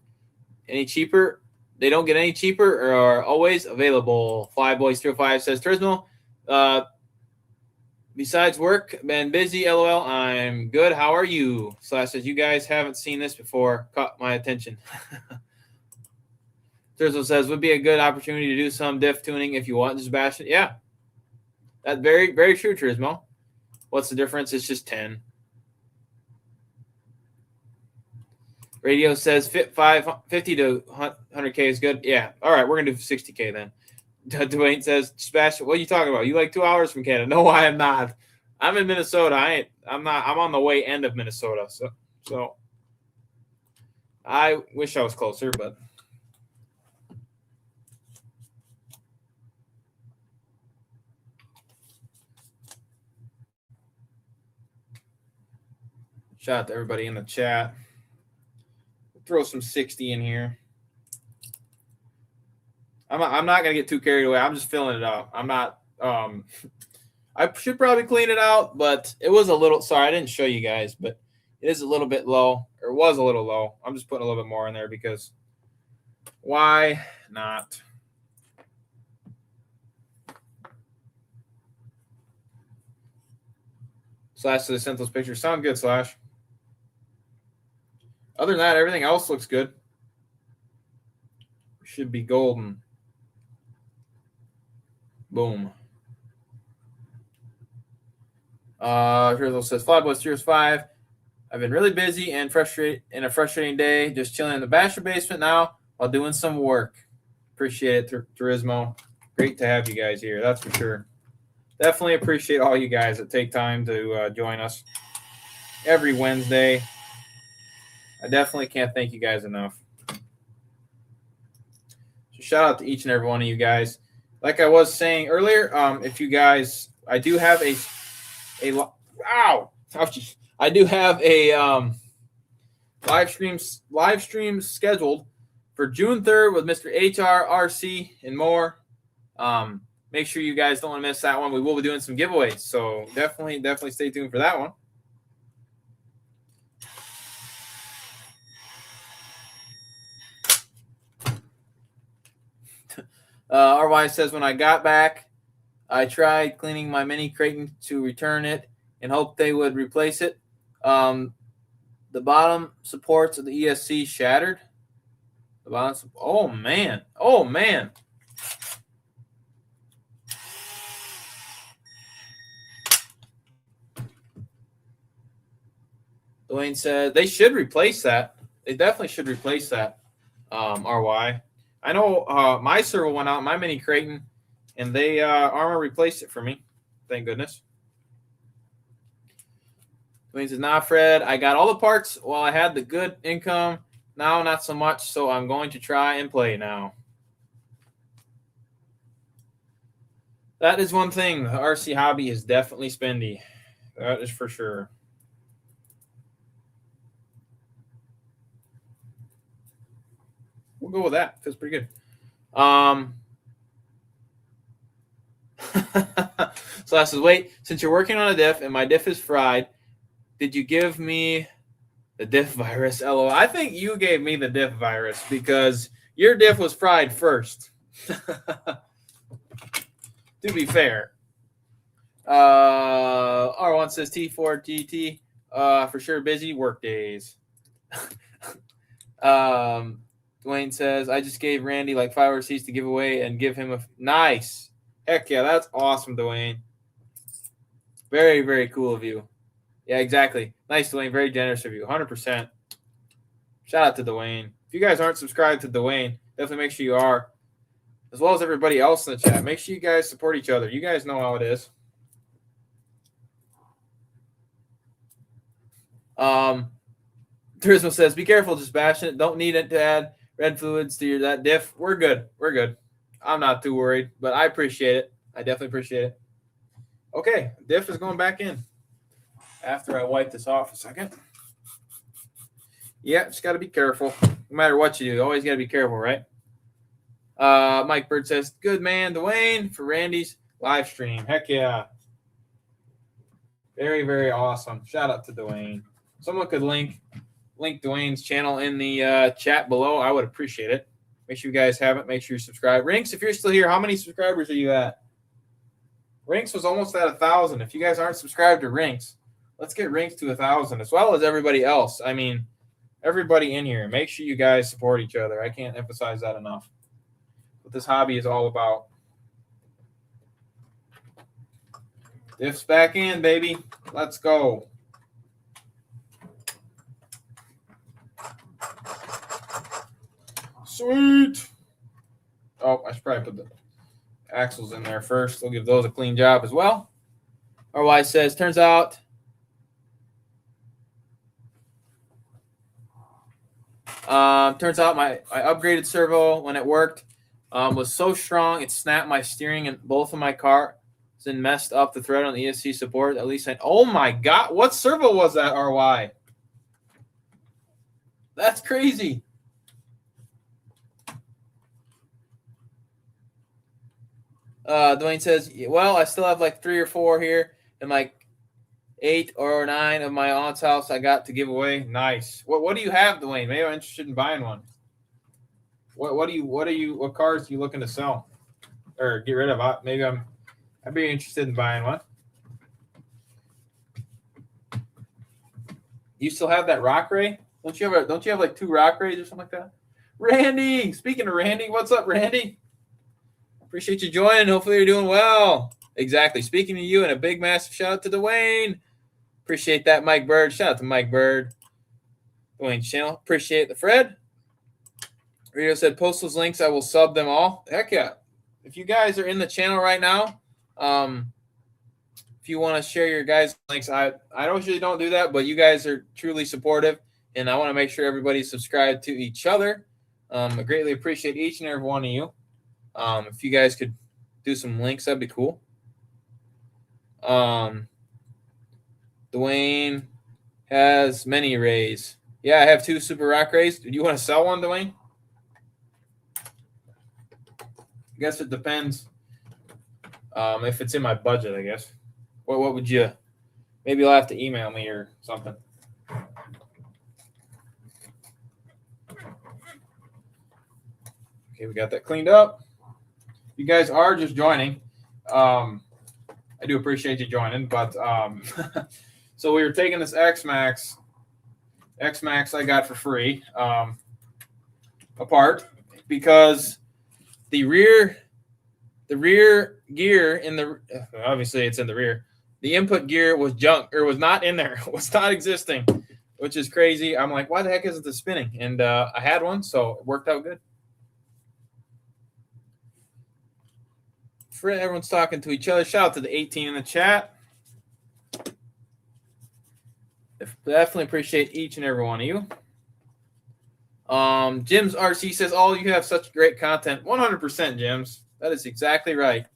cheaper. They don't get any cheaper or are always available. Flyboys305 says, Turismo, besides work, been busy, LOL. I'm good. How are you? Slash says, you guys haven't seen this before. Caught my attention. Turismo says, would be a good opportunity to do some diff tuning if you want. Just bash it. Yeah. That's very, very true, Turismo. What's the difference? It's just 10. Radio says 50 to 100K is good. Yeah. All right, we're gonna do 60K then. Dwayne says, Sebastian, what are you talking about? You like 2 hours from Canada? No, I am not. I'm in Minnesota. I'm not. I'm on the way end of Minnesota. So I wish I was closer, but shout out to everybody in the chat. Throw some 60 in here. I'm not gonna get too carried away. I'm just filling it up. I'm not. I should probably clean it out, but it was a little. Sorry, I didn't show you guys, but it is a little bit low, or was a little low. I'm just putting a little bit more in there because why not? Slash to the sent those pictures. Sound good, Slash. Other than that, everything else looks good. Should be golden. Boom. Here's says Flyboy Series 5. I've been really busy and a frustrating day. Just chilling in the Basher basement now while doing some work. Appreciate it, Turismo. Great to have you guys here. That's for sure. Definitely appreciate all you guys that take time to join us every Wednesday. I definitely can't thank you guys enough. So shout out to each and every one of you guys. Like I was saying earlier, if you guys, I do have a I do have a live stream scheduled for June 3rd with Mr. HR, RC, and more. Make sure you guys don't want to miss that one. We will be doing some giveaways, so definitely stay tuned for that one. RY says, when I got back, I tried cleaning my mini Creighton to return it and hoped they would replace it. The bottom supports of the ESC shattered. The bottom. Oh man. Dwayne said they should replace that. They definitely should replace that. RY. I know my servo went out, my mini Creighton, and they Armor replaced it for me. Thank goodness. Dwayne says, nah, Fred, I got all the parts while I had the good income. Now, not so much, so I'm going to try and play now. That is one thing. The RC hobby is definitely spendy. That is for sure. We'll go with that. Feels pretty good. So I says, wait, since you're working on a diff and my diff is fried, did you give me the diff virus? LOL. I think you gave me the diff virus because your diff was fried first. To be fair. R1 says T4 GT. For sure busy work days. Dwayne says, I just gave Randy like 5 receipts to give away and give him a nice. Heck yeah, that's awesome, Dwayne. Very, very cool of you. Yeah, exactly. Nice, Dwayne. Very generous of you. 100%. Shout out to Dwayne. If you guys aren't subscribed to Dwayne, definitely make sure you are. As well as everybody else in the chat. Make sure you guys support each other. You guys know how it is. Turismo says, be careful, JustBashinit. Don't need it to add red fluids to that diff. We're good. I'm not too worried, but I appreciate it. I definitely appreciate it. Okay, diff is going back in. After I wipe this off a second. Yeah, just got to be careful. No matter what you do, you always got to be careful, right? Mike Bird says, good man, Dwayne, for Randy's live stream. Heck yeah. Very, very awesome. Shout out to Dwayne. Someone could link Dwayne's channel in the chat below. I would appreciate it. Make sure you guys have it. Make sure you subscribe. Rinks, if you're still here, how many subscribers are you at? Rinks was almost at 1,000. If you guys aren't subscribed to Rinks, let's get Rinks to 1,000, as well as everybody else. I mean, everybody in here. Make sure you guys support each other. I can't emphasize that enough. What this hobby is all about. Diff's back in, baby. Let's go. Sweet. Oh, I should probably put the axles in there first. We'll give those a clean job as well. RY says, turns out my upgraded servo when it worked was so strong it snapped my steering in both of my car and messed up the thread on the ESC support. At least oh my God, what servo was that, RY? That's crazy. Dwayne says, well, I still have like 3 or 4 here and like 8 or 9 of my aunt's house I got to give away. Nice. What do you have, Dwayne? Maybe I'm interested in buying one. What cars are you looking to sell or get rid of? Maybe I'd be interested in buying one. You still have that Rock Ray? Don't you have like 2 Rock Rays or something like that? Randy, speaking of Randy, what's up, Randy? Appreciate you joining. Hopefully you're doing well. Exactly. Speaking to you, and a big massive shout out to Dwayne. Appreciate that, Mike Bird. Shout out to Mike Bird. Dwayne's channel. Appreciate the Fred. Rito said, post those links. I will sub them all. Heck yeah. If you guys are in the channel right now, if you want to share your guys' links, I usually don't do that, but you guys are truly supportive, and I want to make sure everybody's subscribed to each other. I greatly appreciate each and every one of you. If you guys could do some links, that'd be cool. Dwayne has many rays. Yeah, I have 2 Super Rock Rays. Do you want to sell one, Dwayne? I guess it depends. If it's in my budget, I guess. What would you? Maybe you'll have to email me or something. Okay, we got that cleaned up. You guys are just joining. I do appreciate you joining, but so we were taking this X-Max I got for free apart because the rear gear in the obviously it's in the rear. The input gear was junk or was not in there. It was not existing, which is crazy. I'm like, why the heck isn't this spinning? And I had one, so it worked out good. Everyone's talking to each other. Shout out to the 18 in the chat. Definitely appreciate each and every one of you. Jim's RC says, "Oh, you have such great content." 100%, Jim's. That is exactly right.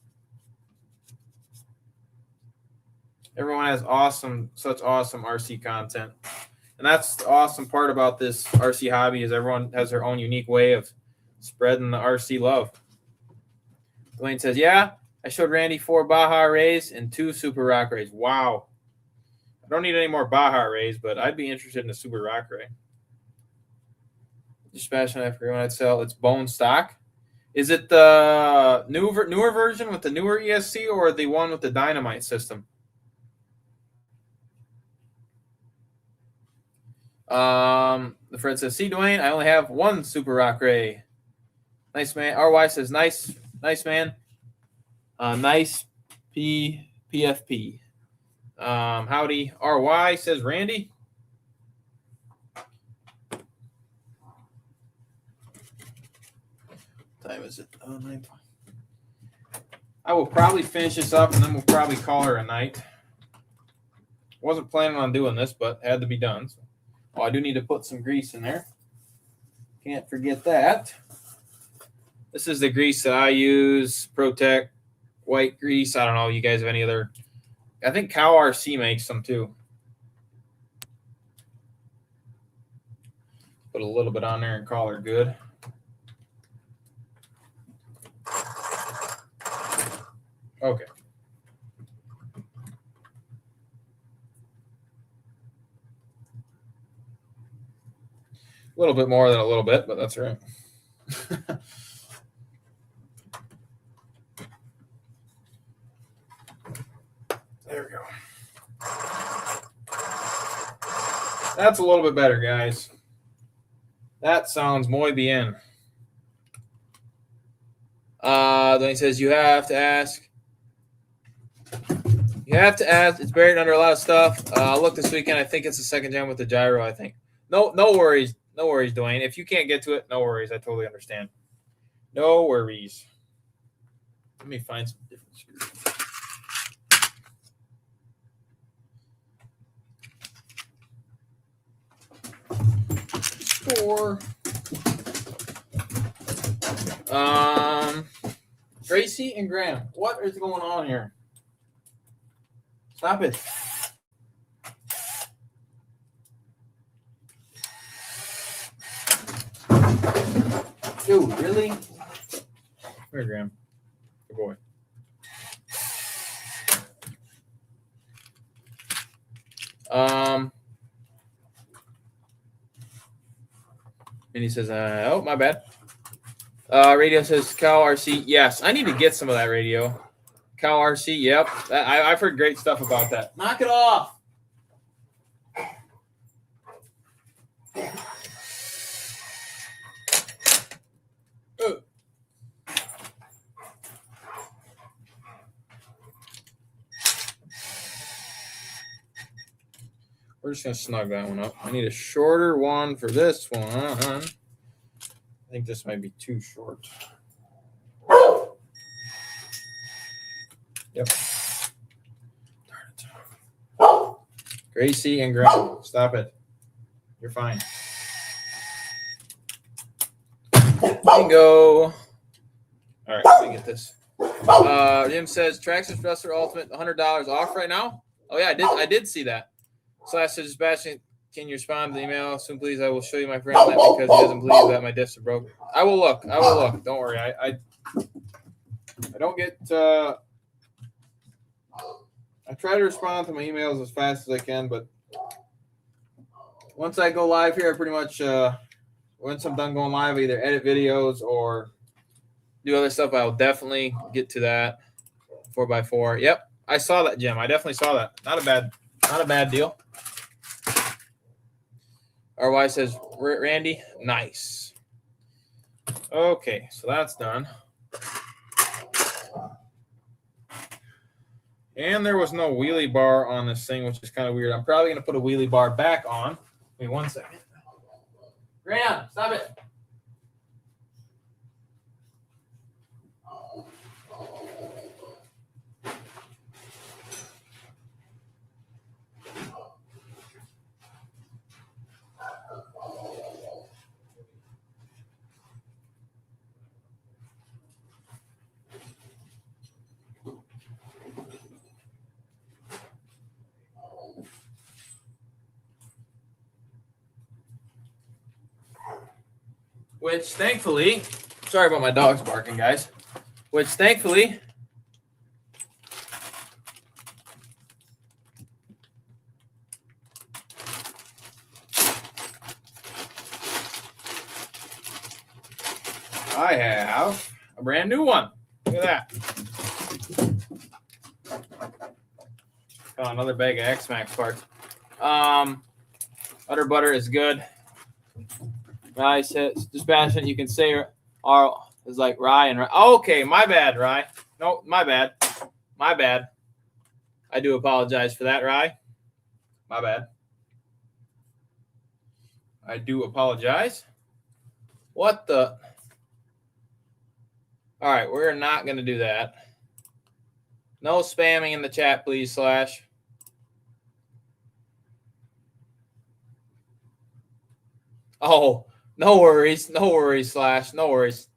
Everyone has such awesome RC content. And that's the awesome part about this RC hobby is everyone has their own unique way of spreading the RC love. Dwayne says, yeah, I showed Randy 4 Baja Rays and 2 Super Rock Rays. Wow. I don't need any more Baja Rays, but I'd be interested in a Super Rock Ray. JustBashinit, I forget when I'd sell. It's bone stock. Is it the newer version with the newer ESC or the one with the dynamite system? The Fred says, see, Dwayne, I only have 1 Super Rock Ray. Nice, man. RY says, nice man. Nice PFP. Howdy. RY says, Randy. What time is it? 9:20. I will probably finish this up and then we'll probably call her a night. Wasn't planning on doing this, but had to be done. So. Oh, I do need to put some grease in there. Can't forget that. This is the grease that I use, Protect white grease. I don't know. You guys have any other? I think Cow RC makes some too. Put a little bit on there and call her good. Okay. A little bit more than a little bit, but that's right. There we go. That's a little bit better, guys. That sounds muy bien. Then he says, you have to ask You have to ask. It's buried under a lot of stuff. I'll look this weekend. I think it's the second gen with the gyro, I think. No worries. No worries, Dwayne. If you can't get to it, no worries. I totally understand. No worries. Let me find some different screws. Score. Tracy and Graham, what is going on here? Stop it. Dude, really? Where, Graham? Good boy. And he says, oh, my bad. Radio says Cal RC. Yes, I need to get some of that radio. Cal RC, yep. I've heard great stuff about that. Knock it off. We're just going to snug that one up. I need a shorter one for this one. I think this might be too short. Yep. Gracie and Graham, stop it. You're fine. Bingo. All right, let me get this. Jim says Traxxas Wrestler Ultimate $100 off right now. Oh yeah, I did see that. Slash says Bastion, can you respond to the email soon, please? I will show you my friend that because he doesn't believe that my discs are broken. I will look. Don't worry. I don't get. I try to respond to my emails as fast as I can, but once I go live here, I pretty much once I'm done going live, I either edit videos or do other stuff. I'll definitely get to that 4x4. Yep, I saw that, Jim. I definitely saw that. Not a bad deal. RY says, Randy, nice. Okay, so that's done. And there was no wheelie bar on this thing, which is kind of weird. I'm probably going to put a wheelie bar back on. Wait 1 second. Graham, stop it. Which thankfully, sorry about my dogs barking, guys. Which thankfully, I have a brand new one. Look at that. Got another bag of X-Max parts. Utter butter is good. Rye says, JustBashinit, you can say R is like Rye and Rye. Oh, okay, my bad, Rye. No, my bad. My bad. I do apologize for that, Rye. My bad. I do apologize. What the? All right, we're not going to do that. No spamming in the chat, please, Slash. Oh, no worries. No worries, Slash. No worries.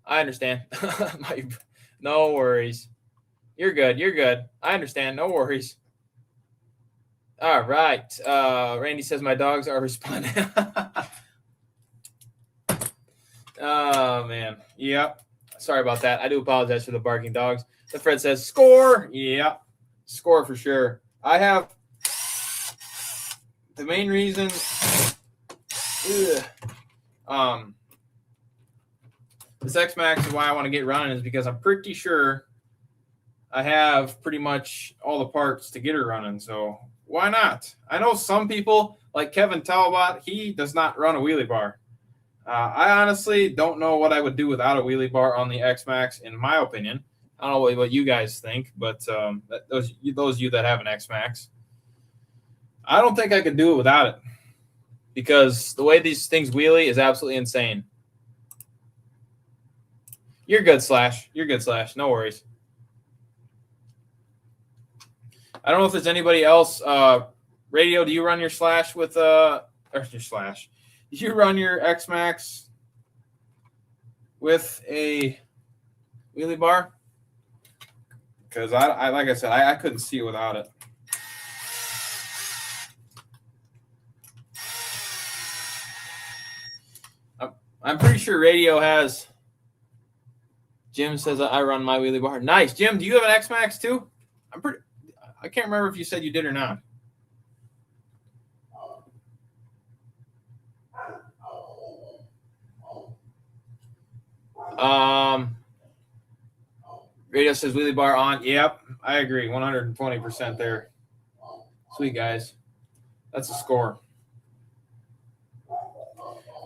I understand. No worries. You're good. You're good. I understand. No worries. All right. Randy says my dogs are responding. Oh, man. Yep. Sorry about that. I do apologize for the barking dogs. The Fred says, score. Yep. Score for sure. I have the main reason. This X-Max is why I want to get running is because I'm pretty sure I have pretty much all the parts to get her running. So why not? I know some people like Kevin Talbot, he does not run a wheelie bar. I honestly don't know what I would do without a wheelie bar on the X-Max, in my opinion. I don't know what you guys think, but those of you that have an X-Max, I don't think I could do it without it because the way these things wheelie is absolutely insane. You're good, Slash. You're good, Slash. No worries. I don't know if there's anybody else. Radio, do you run your Slash with or your Slash? Do you run your X-Max with a wheelie bar? Because I like I said, I couldn't see it without it. I'm pretty sure Radio has. Jim says I run my wheelie bar. Nice, Jim. Do you have an X-Max too? I can't remember if you said you did or not. Radio says wheelie bar on. Yep, I agree. 120% there. Sweet, guys. That's a score.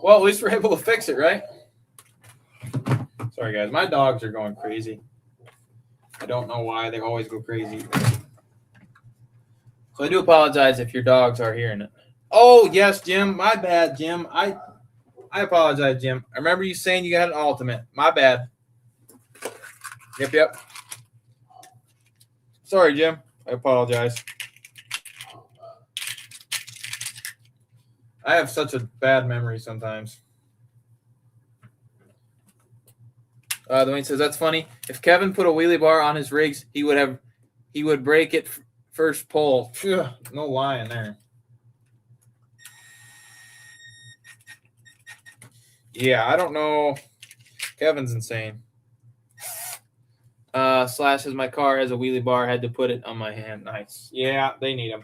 Well, at least we're able to fix it, right? Sorry, guys. My dogs are going crazy. I don't know why. They always go crazy. So I do apologize if your dogs are hearing it. Oh, yes, Jim. My bad, Jim. I apologize, Jim. I remember you saying you got an ultimate. My bad. Yep. Sorry, Jim. I apologize. I have such a bad memory sometimes. Dwayne says that's funny. If Kevin put a wheelie bar on his rigs, he would break it first pull. Ugh, no lying there. Yeah, I don't know. Kevin's insane. Slash says my car has a wheelie bar. Had to put it on my hand. Nice. Yeah, they need them.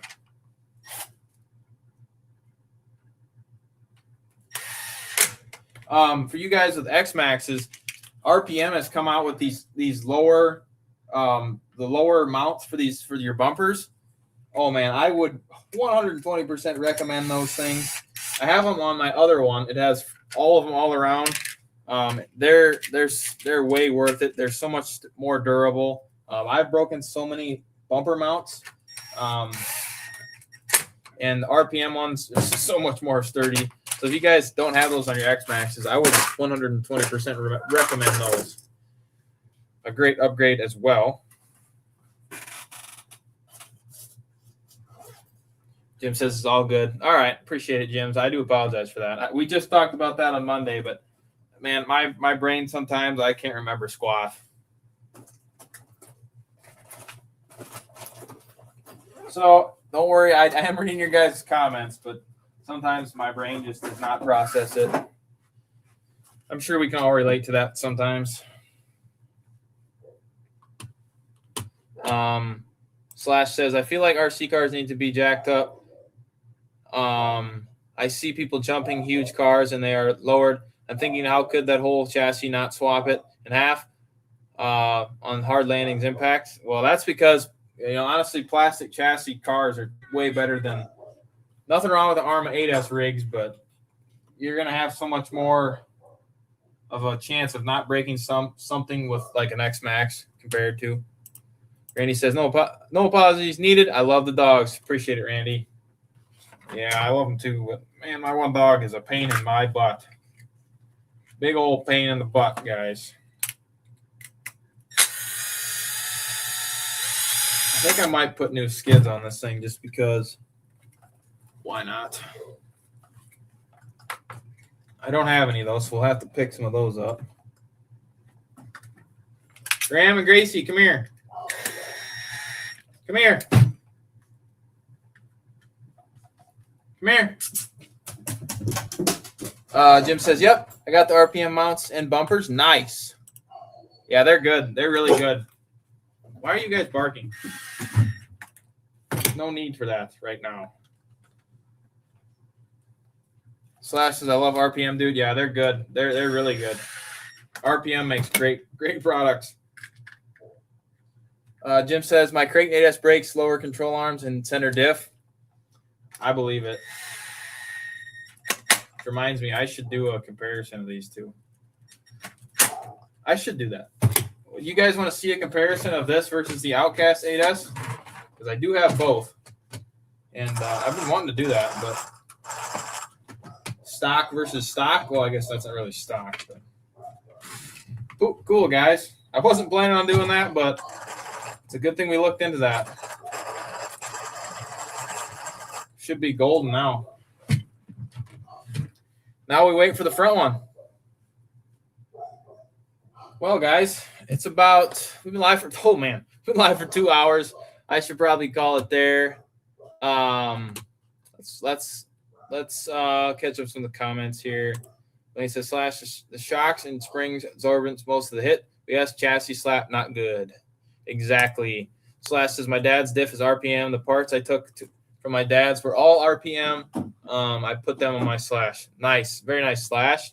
For you guys with X-Maxes, RPM has come out with these lower, the lower mounts for your bumpers. Oh man, I would 120% recommend those things. I have them on my other one. It has all of them all around. They're way worth it. They're so much more durable. I've broken so many bumper mounts, and the RPM ones are so much more sturdy. So if you guys don't have those on your X-Maxes, I would 120% recommend those. A great upgrade as well. Jim says it's all good. All right. Appreciate it, Jim. I do apologize for that. We just talked about that on Monday, but, man, my brain sometimes I can't remember squat. So don't worry. I am reading your guys' comments, but sometimes my brain just does not process it. I'm sure we can all relate to that sometimes. Slash says, I feel like RC cars need to be jacked up. I see people jumping huge cars and they are lowered. I'm thinking, how could that whole chassis not swap it in half on hard landings impact? Well, that's because, honestly, plastic chassis cars are way better than – nothing wrong with the ARMA 8S rigs, but you're going to have so much more of a chance of not breaking something with like an X-Max compared to. Randy says, no apologies needed. I love the dogs. Appreciate it, Randy. Yeah, I love them too. But, man, my one dog is a pain in my butt. Big old pain in the butt, guys. I think I might put new skids on this thing just because. Why not? I don't have any of those, so we'll have to pick some of those up. Graham and Gracie, come here. Come here. Come here. Jim says, yep, I got the RPM mounts and bumpers. Nice. Yeah, they're good. They're really good. Why are you guys barking? No need for that right now. Slash says, I love RPM, dude. Yeah, they're good. They're really good. RPM makes great products. Jim says, my Creighton 8S brakes, lower control arms, and center diff. I believe it. Reminds me, I should do a comparison of these two. I should do that. You guys want to see a comparison of this versus the Outcast 8S? Because I do have both. And I've been wanting to do that, but stock versus stock, well, I guess that's not really stock. But cool, guys. I wasn't planning on doing that, but it's a good thing we looked into that. Should be golden now. Now we wait for the front one. Well, guys, it's about, we've been live for, oh man, we've been live for 2 hours. I should probably call it there. Let's catch up some of the comments here. When he says slash the shocks and springs absorbance most of the hit. Yes, chassis slap not good. Exactly. Slash says my dad's diff is RPM. The parts I took from my dad's were all RPM. I put them on my slash. Nice, very nice slash.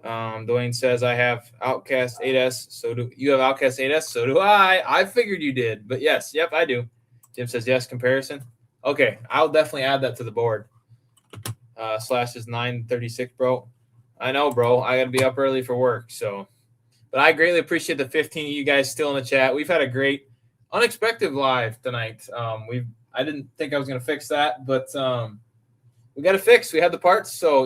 Dwayne says I have Outcast 8S. So do you have Outcast 8S? So do I. I figured you did, but yes, yep, I do. Jim says yes. Comparison. Okay, I'll definitely add that to the board. Slash is 9:36, bro. I know, bro. I gotta be up early for work. So, but I greatly appreciate the 15 of you guys still in the chat. We've had a great, unexpected live tonight. I didn't think I was gonna fix that, but we got it fixed. We had the parts, so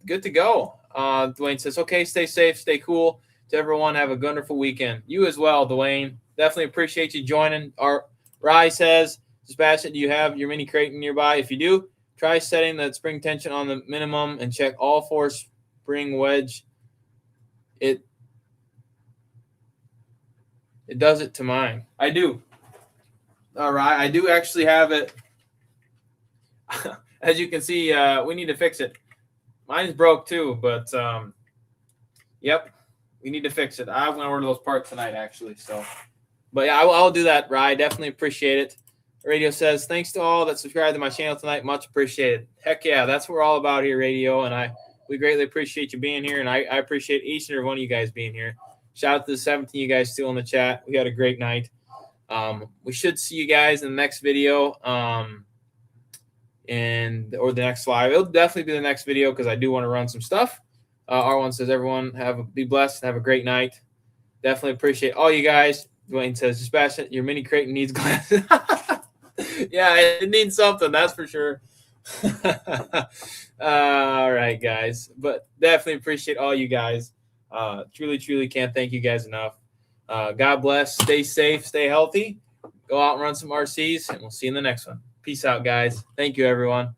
good to go. Dwayne says, okay, stay safe, stay cool. To everyone, have a wonderful weekend. You as well, Dwayne. Definitely appreciate you joining. Our Rye says, JustBashinit, do you have your mini crate nearby? If you do, try setting the spring tension on the minimum and check all 4 spring wedge. It does it to mine. I do. All right, I do actually have it. As you can see, we need to fix it. Mine's broke too, but yep, we need to fix it. I'm gonna order those parts tonight, actually. So, but yeah, I'll do that. Rye, definitely appreciate it. Radio says thanks to all that subscribed to my channel tonight. Much appreciated. Heck yeah, that's what we're all about here, Radio, and we greatly appreciate you being here, and I appreciate each and every one of you guys being here. Shout out to the 17 you guys still in the chat. We had a great night. We should see you guys in the next video. Or the next live. It'll definitely be the next video because I do want to run some stuff. R1 says, everyone be blessed and have a great night. Definitely appreciate all you guys. Dwayne says, JustBashinit, your mini crate needs glasses. Yeah, it needs something, that's for sure. All right, guys. But definitely appreciate all you guys. Truly can't thank you guys enough. God bless. Stay safe. Stay healthy. Go out and run some RCs, and we'll see you in the next one. Peace out, guys. Thank you, everyone.